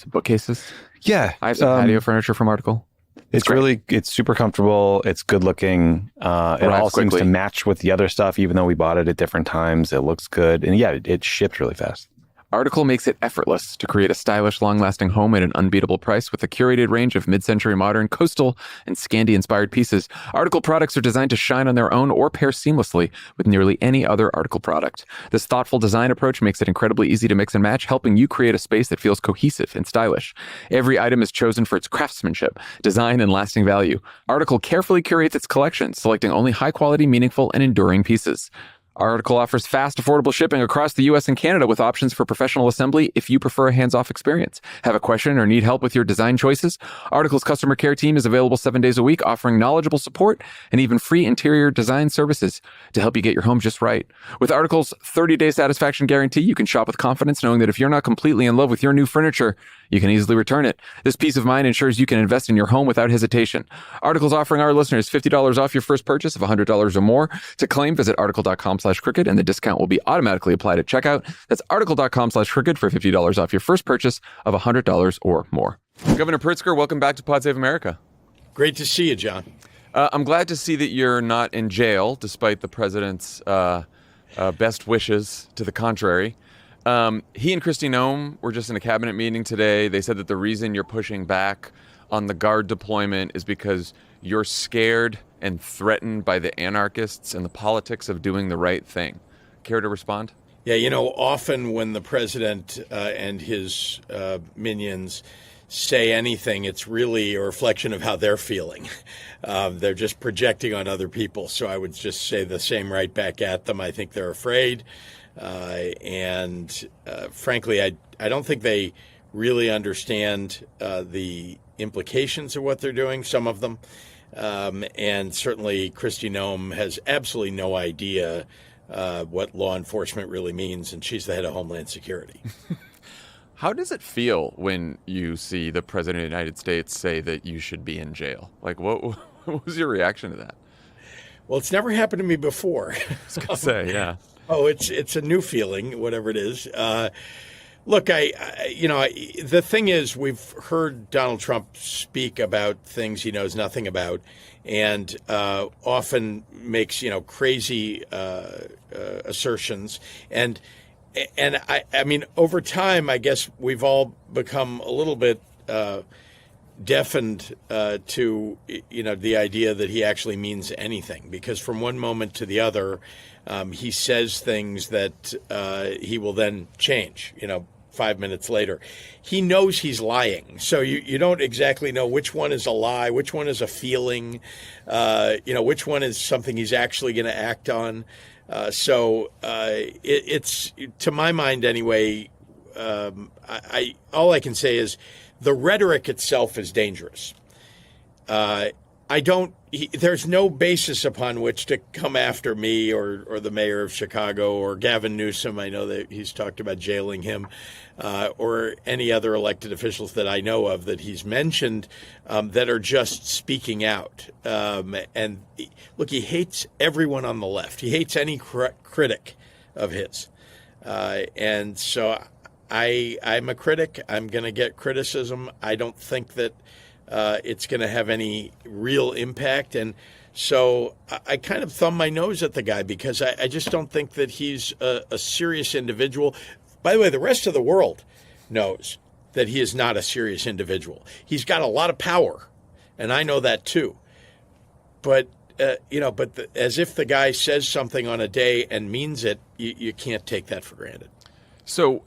bookcases. Yeah. I have some patio furniture from Article. It's super comfortable. It's good looking. It all seems to match with the other stuff, even though we bought it at different times. It looks good. And yeah, it ships really fast. Article makes it effortless to create a stylish, long-lasting home at an unbeatable price with a curated range of mid-century modern, coastal, and Scandi-inspired pieces. Article products are designed to shine on their own or pair seamlessly with nearly any other Article product. This thoughtful design approach makes it incredibly easy to mix and match, helping you create a space that feels cohesive and stylish. Every item is chosen for its craftsmanship, design, and lasting value. Article carefully curates its collection, selecting only high-quality, meaningful, and enduring pieces. Article offers fast, affordable shipping across the U.S. and Canada with options for professional assembly if you prefer a hands-off experience. Have a question or need help with your design choices? Article's customer care team is available 7 days a week, offering knowledgeable support and even free interior design services to help you get your home just right. With Article's 30-day satisfaction guarantee, you can shop with confidence knowing that if you're not completely in love with your new furniture, you can easily return it. This peace of mind ensures you can invest in your home without hesitation. Article's offering our listeners $50 off your first purchase of $100 or more. To claim, visit article.com/crooked, and the discount will be automatically applied at checkout. That's article.com/crooked for $50 off your first purchase of $100 or more. Governor Pritzker, welcome back to Pod Save America. Great to see you, John. I'm glad to see that you're not in jail, despite the president's best wishes to the contrary. He and Kristi Noem were just in a cabinet meeting today. They said that the reason you're pushing back on the guard deployment is because you're scared and threatened by the anarchists and the politics of doing the right thing. Care to respond? Yeah, often when the president and his minions say anything, it's really a reflection of how they're feeling. They're just projecting on other people. So I would just say the same right back at them. I think they're afraid. And frankly, I don't think they really understand the implications of what they're doing, some of them. And certainly Kristi Noem has absolutely no idea what law enforcement really means, and she's the head of Homeland Security. How does it feel when you see the president of the United States say that you should be in jail? Like, what was your reaction to that? Well, it's never happened to me before. I was going to say, yeah. Oh, it's a new feeling, whatever it is. Look, the thing is, we've heard Donald Trump speak about things he knows nothing about, and often makes crazy assertions. And I mean, over time, I guess we've all become a little bit deafened to the idea that he actually means anything, because from one moment to the other, he says things that he will then change, 5 minutes later. He knows he's lying. So you don't exactly know which one is a lie, which one is a feeling, which one is something he's actually going to act on. So it's, to my mind anyway, all I can say is the rhetoric itself is dangerous. There's no basis upon which to come after me or the mayor of Chicago or Gavin Newsom. I know that he's talked about jailing him, or any other elected officials that I know of that he's mentioned that are just speaking out. And look, he hates everyone on the left. He hates any critic of his. And so I'm a critic. I'm going to get criticism. I don't think that it's going to have any real impact. And so I kind of thumb my nose at the guy because I just don't think that he's a serious individual. By the way, the rest of the world knows that he is not a serious individual. He's got a lot of power, and I know that too. But as if the guy says something on a day and means it, you can't take that for granted. So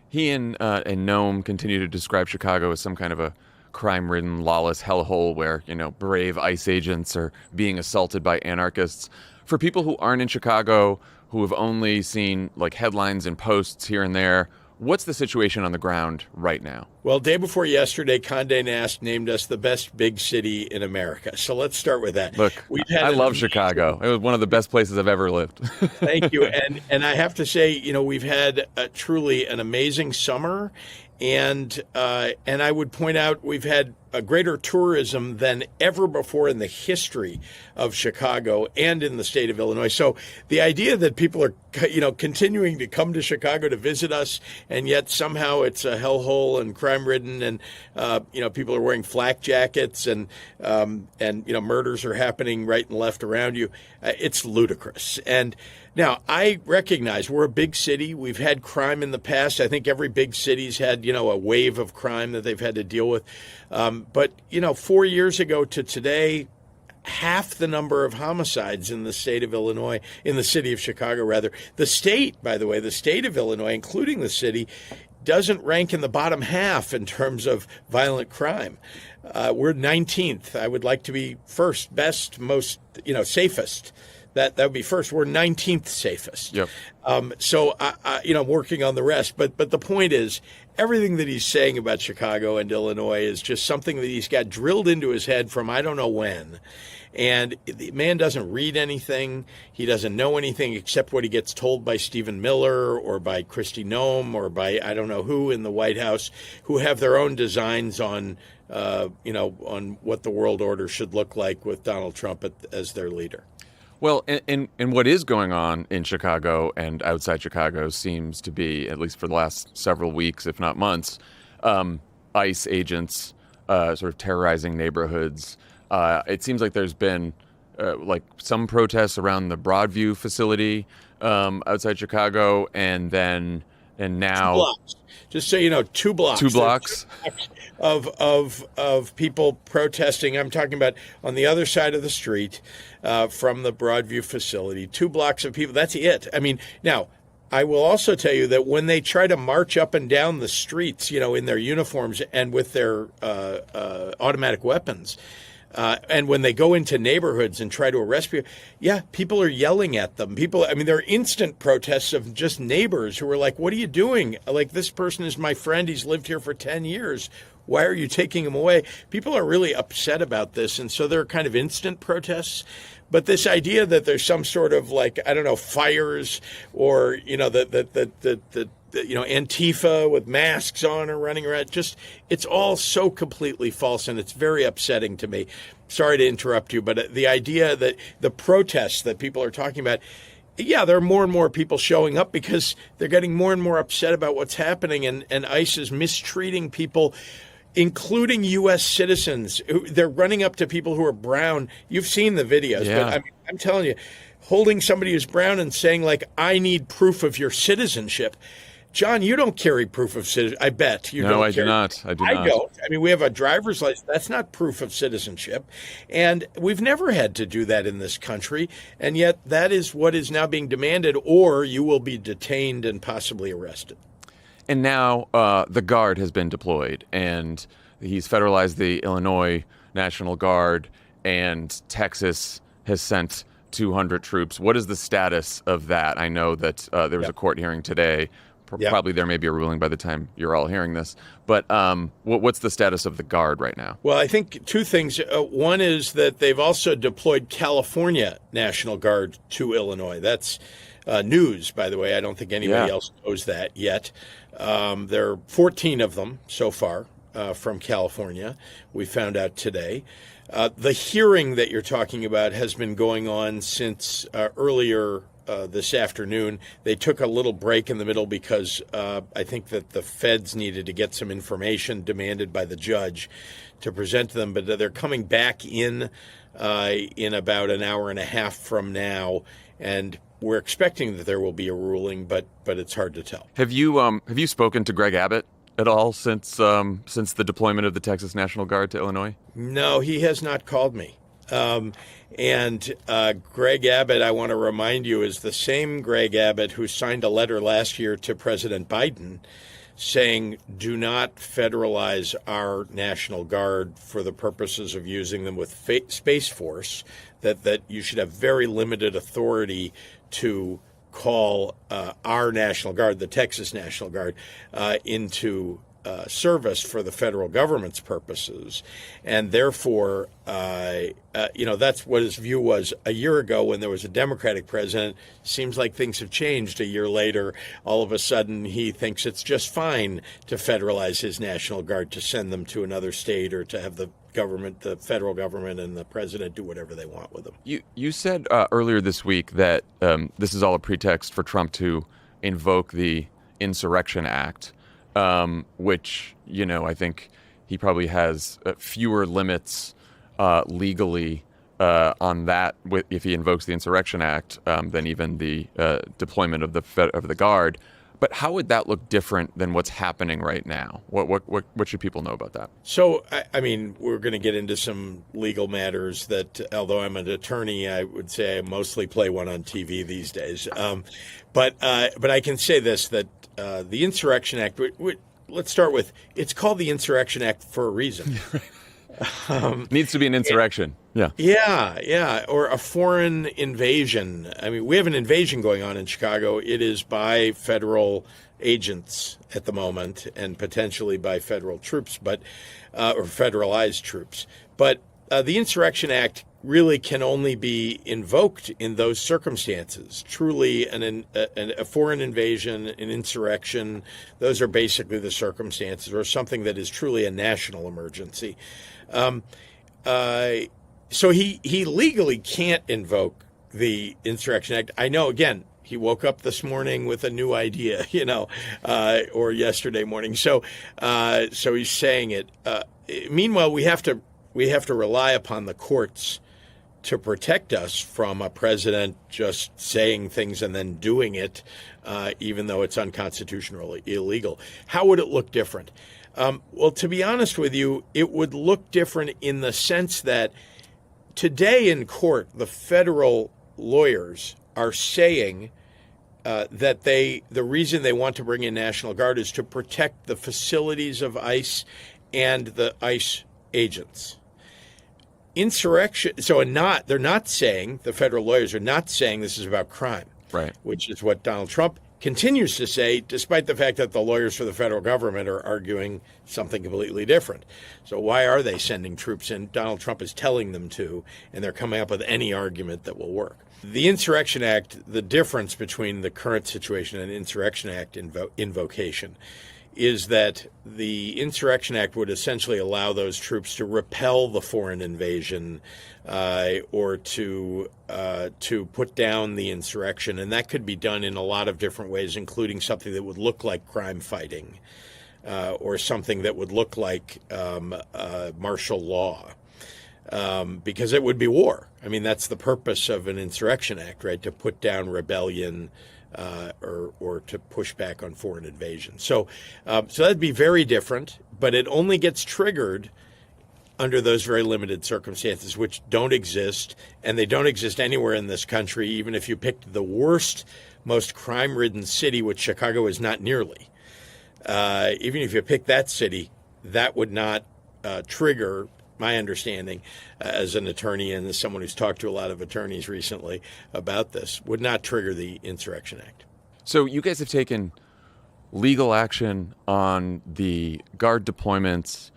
he and Noam continue to describe Chicago as some kind of a crime-ridden, lawless hellhole where, brave ICE agents are being assaulted by anarchists. For people who aren't in Chicago, who have only seen like headlines and posts here and there, what's the situation on the ground right now? Well, day before yesterday, Condé Nast named us the best big city in America. So let's start with that. Look, I love Chicago. It was one of the best places I've ever lived. Thank you. And I have to say, we've had truly an amazing summer. And I would point out we've had a greater tourism than ever before in the history of Chicago and in the state of Illinois. So the idea that people are, continuing to come to Chicago to visit us, and yet somehow it's a hellhole and crime-ridden, and people are wearing flak jackets, and murders are happening right and left around you, it's ludicrous. And now, I recognize we're a big city. We've had crime in the past. I think every big city's had, a wave of crime that they've had to deal with. But 4 years ago to today, half the number of homicides in the state of Illinois, in the city of Chicago, rather. The state, by the way, the state of Illinois, including the city, doesn't rank in the bottom half in terms of violent crime. We're 19th. I would like to be first, best, most, safest. That would be first. We're 19th safest. Yep. So I'm working on the rest. But the point is, everything that he's saying about Chicago and Illinois is just something that he's got drilled into his head from I don't know when. And the man doesn't read anything. He doesn't know anything except what he gets told by Stephen Miller or by Kristi Noem or by I don't know who in the White House, who have their own designs on on what the world order should look like with Donald Trump as their leader. Well, and what is going on in Chicago and outside Chicago seems to be, at least for the last several weeks, if not months, ICE agents sort of terrorizing neighborhoods. It seems like there's been some protests around the Broadview facility outside Chicago, and now 2 blocks. Just so you know, 2 blocks. 2 blocks of people protesting. I'm talking about on the other side of the street from the Broadview facility. 2 blocks of people. That's it. I mean, now I will also tell you that when they try to march up and down the streets, in their uniforms and with their automatic weapons. And when they go into neighborhoods and try to arrest people, people are yelling at them. There are instant protests of just neighbors who are like, what are you doing? Like, this person is my friend. He's lived here for 10 years. Why are you taking him away? People are really upset about this. And so there are kind of instant protests. But this idea that there's some sort of fires or, Antifa with masks on or running around, it's all so completely false, and it's very upsetting to me. Sorry to interrupt you, but the idea that the protests that people are talking about, there are more and more people showing up because they're getting more and more upset about what's happening, and ICE is mistreating people, including U.S. citizens. They're running up to people who are brown. You've seen the videos, but I'm telling you, holding somebody who's brown and saying, I need proof of your citizenship. John, you don't carry proof of citizenship. I bet you don't. No, I do not. I don't. We have a driver's license. That's not proof of citizenship. And we've never had to do that in this country. And yet that is what is now being demanded, or you will be detained and possibly arrested. And now the Guard has been deployed, and he's federalized the Illinois National Guard, and Texas has sent 200 troops. What is the status of that? I know that there was a court hearing today. Probably there may be a ruling by the time you're all hearing this. But what's the status of the Guard right now? Well, I think 2 things. One is that they've also deployed California National Guard to Illinois. That's news, by the way. I don't think anybody else knows that yet. There are 14 of them so far from California, we found out today. The hearing that you're talking about has been going on since earlier this afternoon. They took a little break in the middle because I think that the feds needed to get some information demanded by the judge to present to them, but they're coming back in about an hour and a half from now, and we're expecting that there will be a ruling, but it's hard to tell. Have you spoken to Greg Abbott at all since the deployment of the Texas National Guard to Illinois? No, he has not called me. And Greg Abbott, I want to remind you, is the same Greg Abbott who signed a letter last year to President Biden saying, do not federalize our National Guard for the purposes of using them with Space Force, that you should have very limited authority to call our National Guard, the Texas National Guard, into service for the federal government's purposes. And therefore, that's what his view was a year ago when there was a Democratic president. Seems like things have changed a year later. All of a sudden, he thinks it's just fine to federalize his National Guard, to send them to another state, or to have the government, the federal government and the president do whatever they want with them. You said earlier this week that this is all a pretext for Trump to invoke the Insurrection Act. Which, I think he probably has fewer limits legally on that if he invokes the Insurrection Act than even the deployment of the Guard. But how would that look different than what's happening right now? What should people know about that? So, we're going to get into some legal matters that, although I'm an attorney, I would say I mostly play one on TV these days. But I can say this, that the Insurrection Act, let's start with, it's called the Insurrection Act for a reason. Needs to be an insurrection. Yeah, or a foreign invasion. We have an invasion going on in Chicago. It is by federal agents at the moment, and potentially by federal troops, or federalized troops. But the Insurrection Act really can only be invoked in those circumstances. Truly, a foreign invasion, an insurrection, those are basically the circumstances, or something that is truly a national emergency. So he legally can't invoke the Insurrection Act. I know, again, he woke up this morning with a new idea, or yesterday morning. So he's saying it. Meanwhile, we have to rely upon the courts to protect us from a president just saying things and then doing it, even though it's unconstitutional, illegal. How would it look different? Well, to be honest with you, it would look different in the sense that today in court, the federal lawyers are saying that the reason they want to bring in National Guard is to protect the facilities of ICE and the ICE agents. Insurrection. So they're not saying, the federal lawyers are not saying this is about crime, right? Which is what Donald Trump continues to say, despite the fact that the lawyers for the federal government are arguing something completely different. So why are they sending troops in? Donald Trump is telling them to, and they're coming up with any argument that will work. The Insurrection Act, the difference between the current situation and Insurrection Act invocation is that the Insurrection Act would essentially allow those troops to repel the foreign invasion or to put down the insurrection. And that could be done in a lot of different ways, including something that would look like crime fighting or something that would look like martial law. Because it would be war. That's the purpose of an Insurrection Act, right? To put down rebellion or to push back on foreign invasion. So that'd be very different, but it only gets triggered under those very limited circumstances, which don't exist, and they don't exist anywhere in this country, even if you picked the worst, most crime-ridden city, which Chicago is not nearly. Even if you pick that city, that would not trigger, my understanding as an attorney and as someone who's talked to a lot of attorneys recently about this, would not trigger the Insurrection Act. So you guys have taken legal action on the Guard deployments.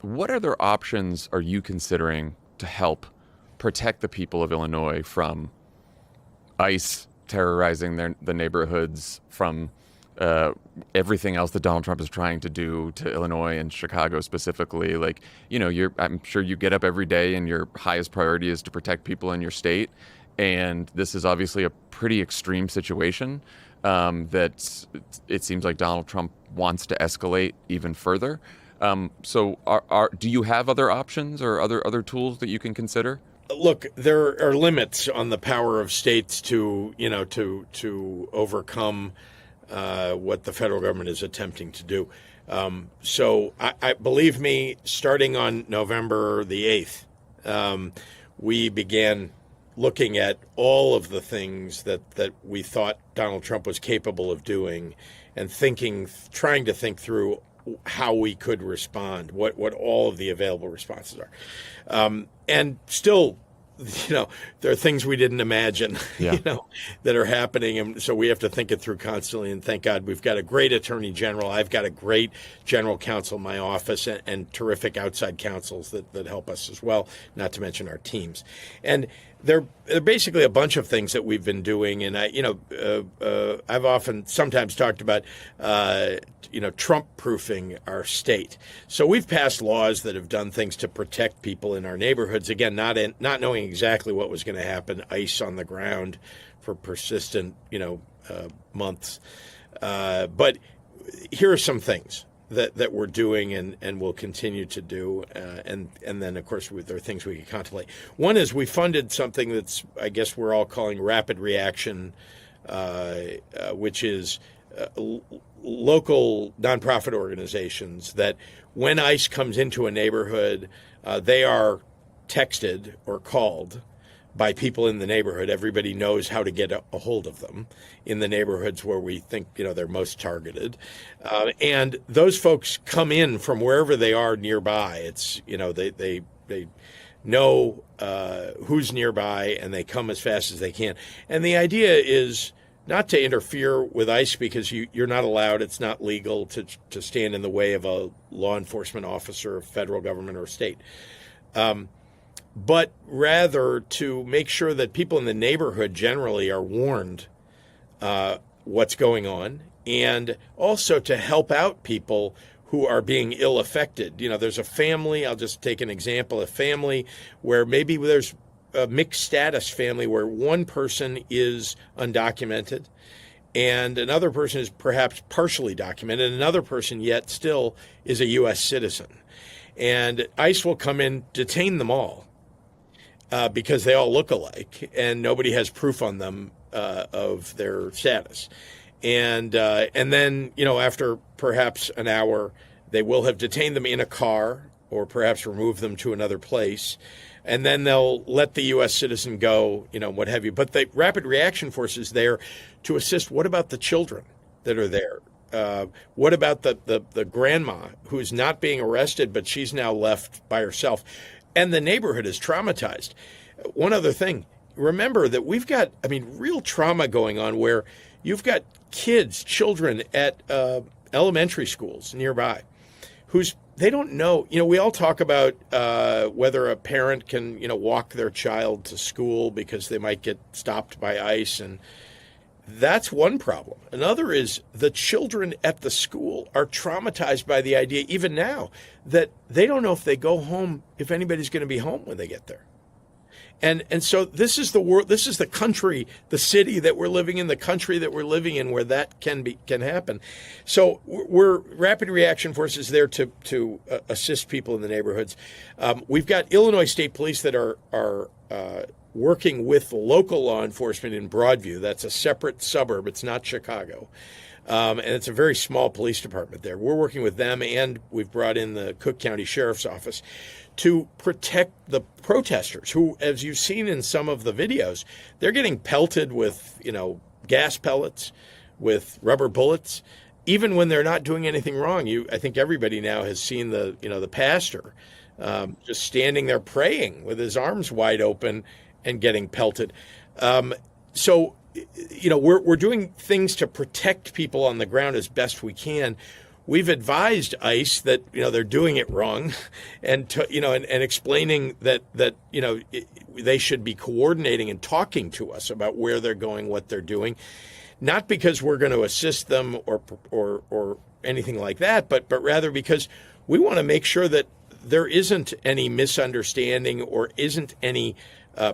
What other options are you considering to help protect the people of Illinois from ICE terrorizing the neighborhoods, from everything else that Donald Trump is trying to do to Illinois and Chicago specifically? I'm sure you get up every day and your highest priority is to protect people in your state. And this is obviously a pretty extreme situation that it seems like Donald Trump wants to escalate even further. So do you have other options or other tools that you can consider? Look, there are limits on the power of states to overcome what the federal government is attempting to do. So I believe me, starting on November the 8th, we began looking at all of the things that we thought Donald Trump was capable of doing, and trying to think through how we could respond, what all of the available responses are. And still, there are things we didn't imagine, that are happening. And so we have to think it through constantly. And thank God we've got a great attorney general. I've got a great general counsel in my office, and terrific outside counsels that help us as well, not to mention our teams. And they're basically a bunch of things that we've been doing. And I've sometimes talked about, Trump-proofing our state. So we've passed laws that have done things to protect people in our neighborhoods. Again, not knowing exactly what was going to happen, ice on the ground for persistent, months. But here are some things that we're doing and will continue to do. And then, of course, there are things we can contemplate. One is we funded something that's, I guess we're all calling rapid reaction, which is local nonprofit organizations that when ICE comes into a neighborhood, they are texted or called by people in the neighborhood. Everybody knows how to get a hold of them in the neighborhoods where we think they're most targeted, and those folks come in from wherever they are nearby. It's they know who's nearby, and they come as fast as they can. And the idea is not to interfere with ICE, because you're not allowed. It's not legal to stand in the way of a law enforcement officer, federal government, or state. But rather to make sure that people in the neighborhood generally are warned what's going on, and also to help out people who are being ill affected. There's a family, I'll just take an example, a family where maybe there's a mixed status family where one person is undocumented and another person is perhaps partially documented, and another person yet still is a U.S. citizen. And ICE will come in, detain them all, because they all look alike and nobody has proof on them of their status. And then, after perhaps an hour, they will have detained them in a car or perhaps removed them to another place. And then they'll let the U.S. citizen go, what have you. But the Rapid Reaction Force is there to assist. What about the children that are there? What about the grandma who's not being arrested, but she's now left by herself? And the neighborhood is traumatized. One other thing, remember that we've got, real trauma going on where you've got children at elementary schools nearby they don't know. We all talk about whether a parent can, walk their child to school because they might get stopped by ICE, and that's one problem. Another is the children at the school are traumatized by the idea, even now, that they don't know if they go home, if anybody's going to be home when they get there. And so this is the world, this is the country, the city that we're living in, the country that we're living in, where that can happen. So Rapid Reaction Force is there to assist people in the neighborhoods. We've got Illinois State Police that are working with local law enforcement in Broadview. That's a separate suburb. It's not Chicago. And it's a very small police department there. We're working with them, and we've brought in the Cook County Sheriff's Office to protect the protesters who, as you've seen in some of the videos, they're getting pelted with, gas pellets, with rubber bullets, even when they're not doing anything wrong. I think everybody now has seen the pastor just standing there praying with his arms wide open and getting pelted. So we're doing things to protect people on the ground as best we can. We've advised ICE that they're doing it wrong, and and explaining that they should be coordinating and talking to us about where they're going, what they're doing, not because we're going to assist them or anything like that, but rather because we want to make sure that there isn't any misunderstanding or isn't any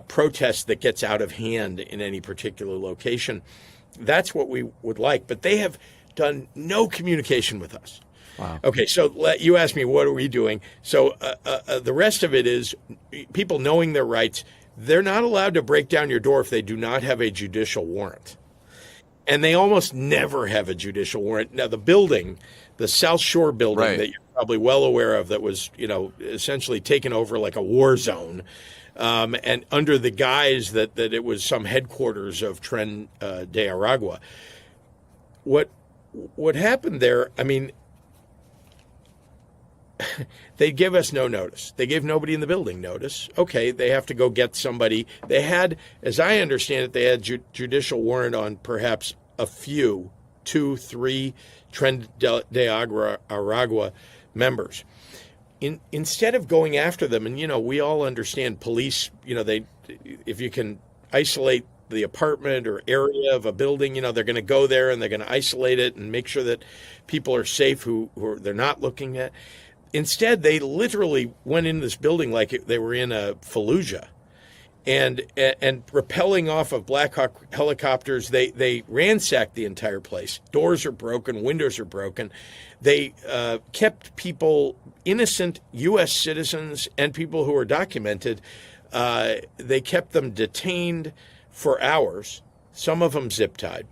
protest that gets out of hand in any particular location. That's what we would like. But they have done no communication with us. Wow. Okay, so you asked me, what are we doing? So the rest of it is people knowing their rights. They're not allowed to break down your door if they do not have a judicial warrant. And they almost never have a judicial warrant. Now, the building, the South Shore building that you're probably well aware of, that was, essentially taken over like a war zone, and under the guise that it was some headquarters of Tren de Aragua. What happened there, I mean, they give us no notice. They gave nobody in the building notice. Okay, they have to go get somebody. They had, as I understand it, they had judicial warrant on perhaps a few, 2, 3 Tren de Aragua members. Instead of going after them, and we all understand police, if you can isolate the apartment or area of a building, they're going to go there and they're going to isolate it and make sure that people are safe who they're not looking at. Instead, they literally went in this building like they were in a Fallujah, and rappelling off of Black Hawk helicopters, they ransacked the entire place. Doors are broken, windows are broken. They kept people, innocent U.S. citizens and people who are documented, they kept them detained for hours, some of them zip-tied,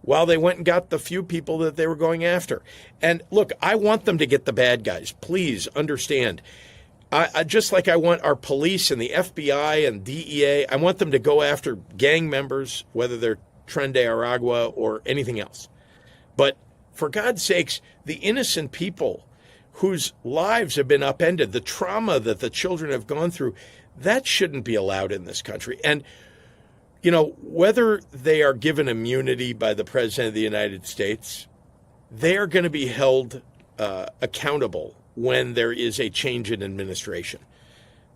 while they went and got the few people that they were going after. And look, I want them to get the bad guys. Please understand. I just like I want our police and the FBI and DEA, I want them to go after gang members, whether they're Tren de Aragua or anything else. But for God's sakes, the innocent people whose lives have been upended, the trauma that the children have gone through, that shouldn't be allowed in this country. And whether they are given immunity by the President of the United States, they are going to be held accountable when there is a change in administration.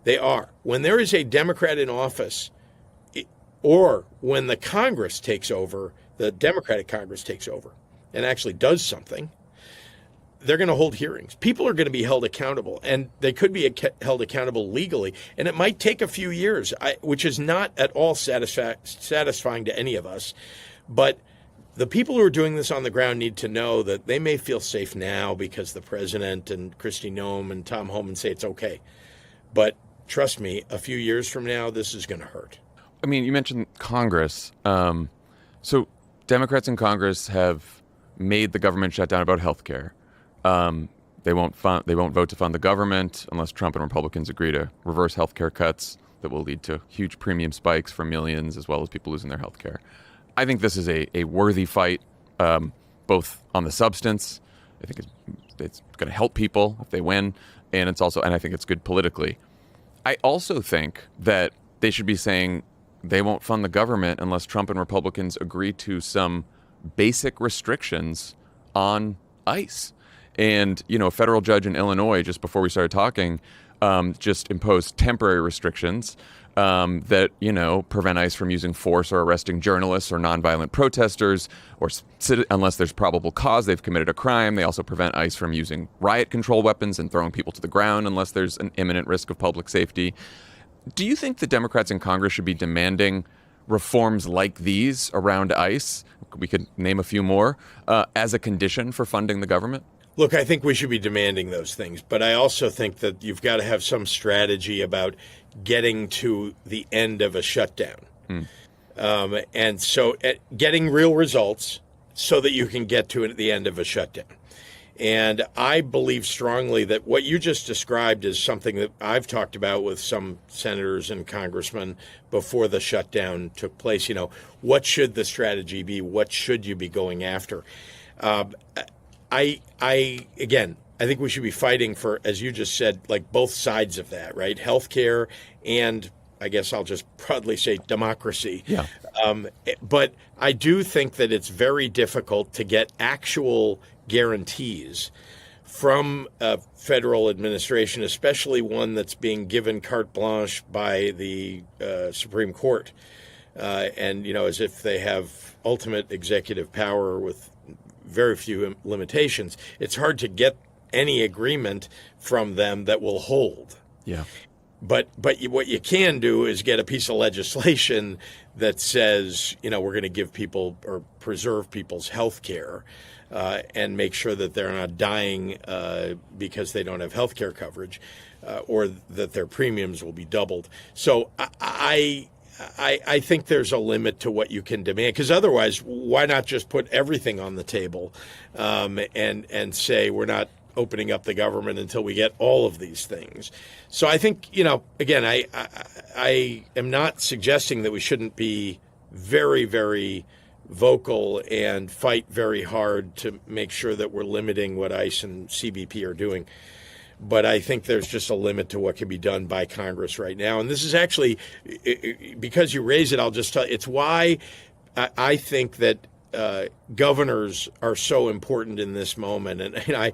They are. When there is a Democrat in office, or when the Congress takes over, the Democratic Congress takes over and actually does something, they're going to hold hearings. People are going to be held accountable, and they could be held accountable legally. And it might take a few years, which is not at all satisfying to any of us. But the people who are doing this on the ground need to know that they may feel safe now because the president and Kristi Noem and Tom Homan say it's okay. But trust me, a few years from now, this is going to hurt. I mean, you mentioned Congress. So Democrats in Congress have made the government shut down about health care. They won't vote to fund the government unless Trump and Republicans agree to reverse health care cuts that will lead to huge premium spikes for millions, as well as people losing their health care. I think this is a worthy fight, both on the substance. I think it's going to help people if they win, and I think it's good politically. I also think that they should be saying they won't fund the government unless Trump and Republicans agree to some basic restrictions on ICE. And, a federal judge in Illinois, just before we started talking, just imposed temporary restrictions that, prevent ICE from using force or arresting journalists or nonviolent protesters, or unless there's probable cause they've committed a crime. They also prevent ICE from using riot control weapons and throwing people to the ground unless there's an imminent risk of public safety. Do you think the Democrats in Congress should be demanding reforms like these around ICE? We could name a few more as a condition for funding the government. Look, I think we should be demanding those things, but I also think that you've got to have some strategy about getting to the end of a shutdown. And so getting real results so that you can get to the end of a shutdown. And I believe strongly that what you just described is something that I've talked about with some senators and congressmen before the shutdown took place. What should the strategy be? What should you be going after? Again, I think we should be fighting for, as you just said, like both sides of that, right? Healthcare and, I guess I'll just broadly say, democracy. Yeah. But I do think that it's very difficult to get actual guarantees from a federal administration, especially one that's being given carte blanche by the Supreme Court, and as if they have ultimate executive power with very few limitations. It's hard to get any agreement from them that will hold. Yeah. But what you can do is get a piece of legislation that says, we're going to give people or preserve people's health care and make sure that they're not dying because they don't have health care coverage or that their premiums will be doubled. So I think there's a limit to what you can demand, because otherwise, why not just put everything on the table and say we're not opening up the government until we get all of these things. So I think, again, I am not suggesting that we shouldn't be very, very vocal and fight very hard to make sure that we're limiting what ICE and CBP are doing. But I think there's just a limit to what can be done by Congress right now. And this is actually, because you raise it, I'll just tell you, it's why I think that governors are so important in this moment. And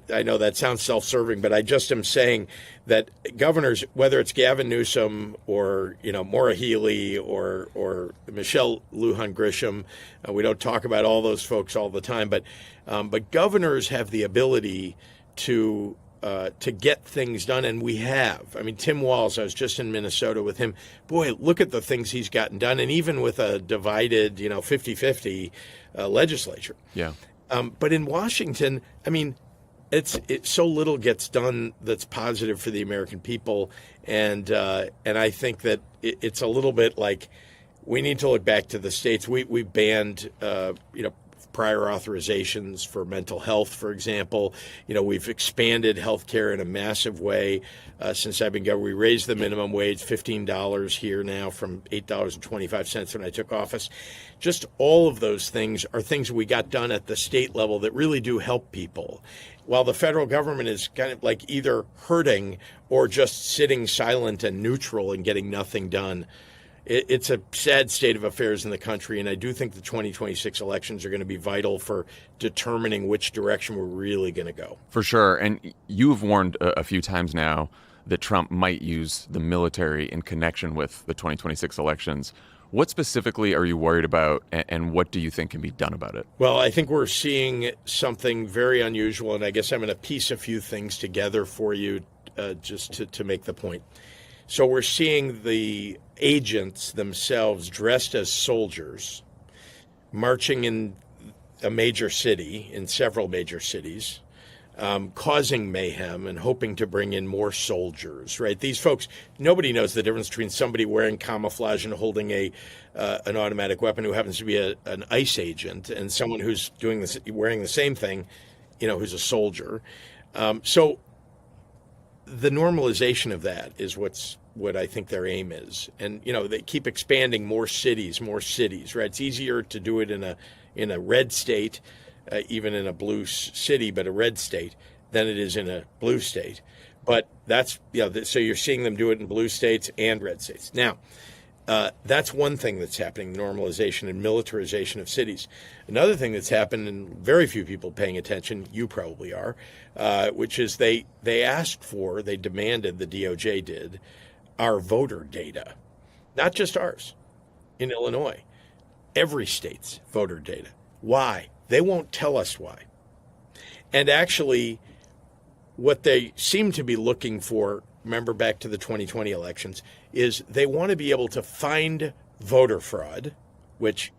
I know that sounds self-serving, but I just am saying that governors, whether it's Gavin Newsom or, Maura Healey or Michelle Lujan Grisham, we don't talk about all those folks all the time, but governors have the ability to get things done, and we have. I mean, Tim Walz, I was just in Minnesota with him. Boy, look at the things he's gotten done, and even with a divided, 50-50 legislature. Yeah. But in Washington, I mean, it's so little gets done that's positive for the American people, and I think that it's a little bit like we need to look back to the states. We banned, prior authorizations for mental health, for example. We've expanded healthcare in a massive way since I've been governor. We raised the minimum wage $15 here now from $8.25 when I took office. Just all of those things are things we got done at the state level that really do help people. While the federal government is kind of like either hurting or just sitting silent and neutral and getting nothing done. It's a sad state of affairs in the country, and I do think the 2026 elections are going to be vital for determining which direction we're really going to go. For sure. And you've warned a few times now that Trump might use the military in connection with the 2026 elections. What specifically are you worried about, and what do you think can be done about it? Well, I think we're seeing something very unusual, and I guess I'm going to piece a few things together for you just to make the point. So we're seeing the agents themselves dressed as soldiers marching in a major city, in several major cities, causing mayhem and hoping to bring in more soldiers, right? These folks, nobody knows the difference between somebody wearing camouflage and holding an automatic weapon who happens to be an ICE agent and someone who's wearing the same thing, who's a soldier. So the normalization of that is what I think their aim is. And, they keep expanding more cities, right? It's easier to do it in a red state, even in a blue city, but a red state, than it is in a blue state. But that's, so you're seeing them do it in blue states and red states. Now, that's one thing that's happening, normalization and militarization of cities. Another thing that's happened, and very few people paying attention, you probably are, which is they demanded, the DOJ did, our voter data, not just ours in Illinois, every state's voter data. Why? They won't tell us why. And actually, what they seem to be looking for, remember back to the 2020 elections, is they want to be able to find voter fraud, which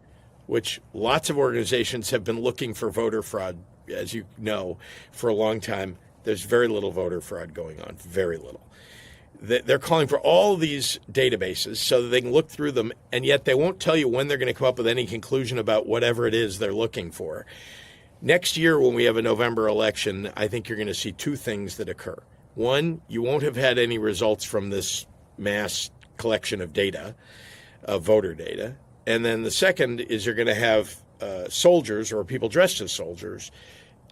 lots of organizations have been looking for voter fraud, as you know, for a long time. There's very little voter fraud going on, very little. They're calling for all these databases so that they can look through them, and yet they won't tell you when they're going to come up with any conclusion about whatever it is they're looking for. Next year, when we have a November election, I think you're going to see two things that occur. One, you won't have had any results from this mass collection of data, of voter data. And then the second is you're going to have soldiers or people dressed as soldiers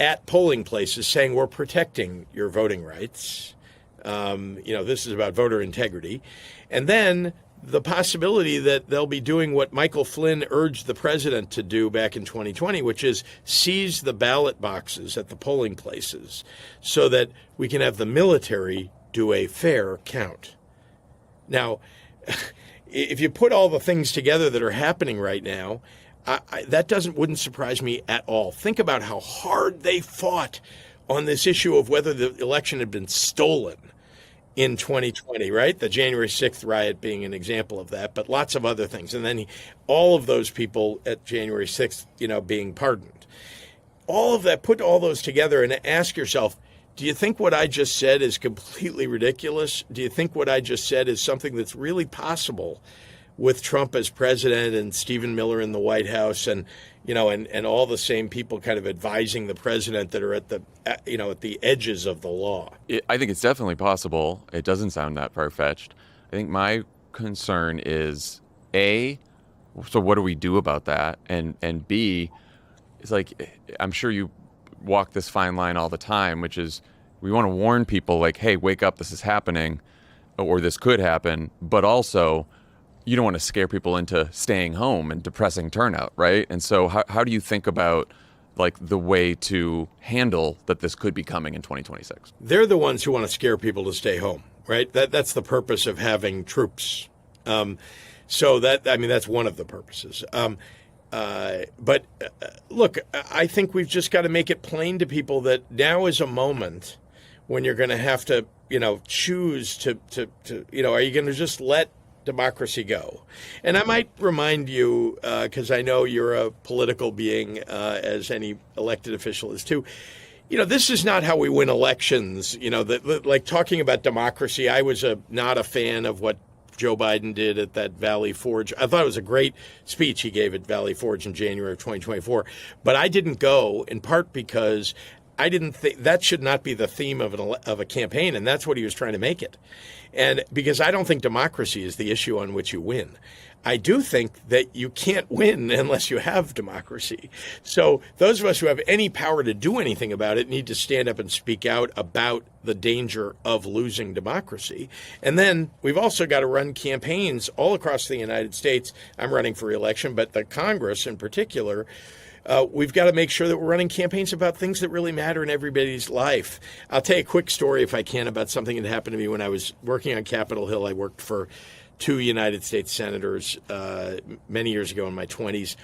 at polling places saying, we're protecting your voting rights. This is about voter integrity. And then the possibility that they'll be doing what Michael Flynn urged the president to do back in 2020, which is seize the ballot boxes at the polling places so that we can have the military do a fair count. Now, if you put all the things together that are happening right now, that wouldn't surprise me at all. Think about how hard they fought on this issue of whether the election had been stolen in 2020, right? The January 6th riot being an example of that, but lots of other things. And then all of those people at January 6th, being pardoned. All of that, put all those together and ask yourself, do you think what I just said is completely ridiculous? Do you think what I just said is something that's really possible with Trump as president and Stephen Miller in the White House and all the same people kind of advising the president that are at the edges of the law. I think it's definitely possible. It doesn't sound that far-fetched. I think my concern is, A, so what do we do about that? And B, it's like, I'm sure you walk this fine line all the time, which is we want to warn people like, hey, wake up, this is happening, or this could happen, but also you don't want to scare people into staying home and depressing turnout, right? And so how do you think about like the way to handle that this could be coming in 2026? They're the ones who want to scare people to stay home, right? That's the purpose of having troops. That's one of the purposes. But look, I think we've just got to make it plain to people that now is a moment when you're going to have to, choose to are you going to just let democracy go? And I might remind you, because I know you're a political being, as any elected official is too, this is not how we win elections. Like talking about democracy, I was not a fan of what Joe Biden did at that Valley Forge. I thought it was a great speech he gave at Valley Forge in January of 2024. But I didn't go, in part because I didn't think that should not be the theme of a campaign, and that's what he was trying to make it. And because I don't think democracy is the issue on which you win. I do think that you can't win unless you have democracy. So those of us who have any power to do anything about it need to stand up and speak out about the danger of losing democracy. And then we've also got to run campaigns all across the United States. I'm running for re-election, but the Congress in particular, we've got to make sure that we're running campaigns about things that really matter in everybody's life. I'll tell you a quick story, if I can, about something that happened to me when I was working on Capitol Hill. I worked for 2 United States senators many years ago in my 20s.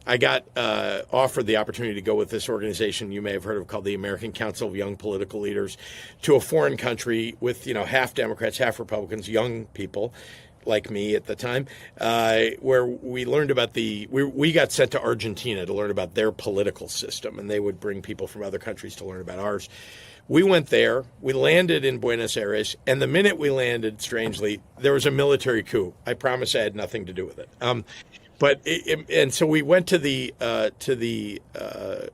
I got offered the opportunity to go with this organization you may have heard of called the American Council of Young Political Leaders to a foreign country with, half Democrats, half Republicans, young people like me at the time, where we learned about we got sent to Argentina to learn about their political system, and they would bring people from other countries to learn about ours. We went there, we landed in Buenos Aires, and the minute we landed, strangely, there was a military coup. I promise I had nothing to do with it. And so we went to the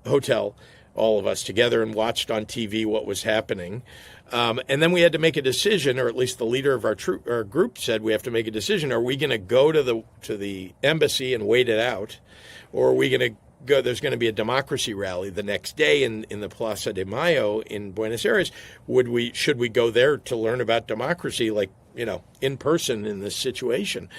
hotel, all of us together, and watched on TV what was happening. And then we had to make a decision, or at least the leader of our group said we have to make a decision. Are we going to go to the embassy and wait it out, or are we going to go? There's going to be a democracy rally the next day in the Plaza de Mayo in Buenos Aires. Should we go there to learn about democracy, like in person in this situation?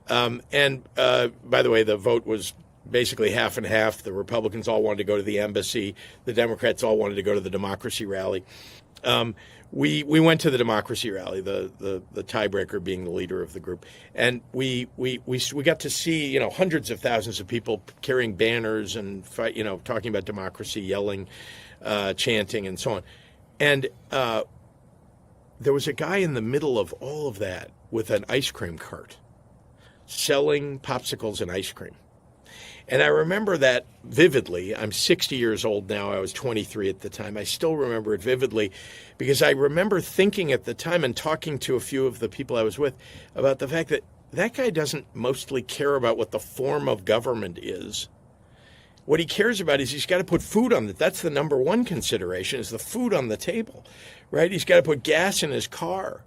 And by the way, the vote was basically half and half. The Republicans all wanted to go to the embassy. The Democrats all wanted to go to the democracy rally. We went to the democracy rally, the tiebreaker being the leader of the group, and we got to see hundreds of thousands of people carrying banners and talking about democracy, yelling, chanting, and so on. And there was a guy in the middle of all of that with an ice cream cart, selling popsicles and ice cream. And I remember that vividly. I'm 60 years old now. I was 23 at the time. I still remember it vividly because I remember thinking at the time and talking to a few of the people I was with about the fact that that guy doesn't mostly care about what the form of government is. What he cares about is he's got to put food on it. That's the number one consideration, is the food on the table, right? He's got to put gas in his car.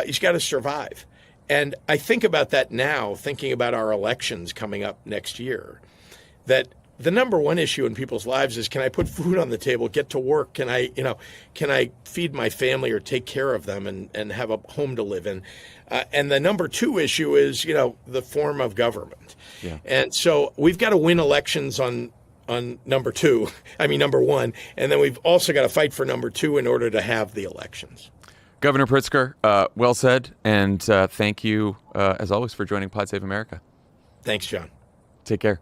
He's got to survive. And I think about that now, thinking about our elections coming up next year, that the number one issue in people's lives is, can I put food on the table, get to work? Can I feed my family or take care of them and have a home to live in? And the number two issue is, the form of government. Yeah. And so we've got to win elections on number one. And then we've also got to fight for number two in order to have the elections. Governor Pritzker, well said. And thank you, as always, for joining Pod Save America. Thanks, John. Take care.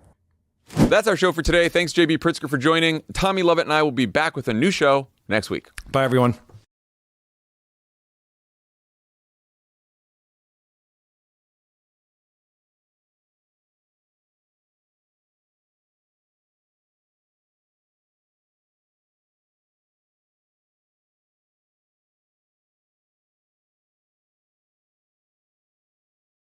That's our show for today. Thanks, JB Pritzker, for joining. Tommy Lovett and I will be back with a new show next week. Bye, everyone.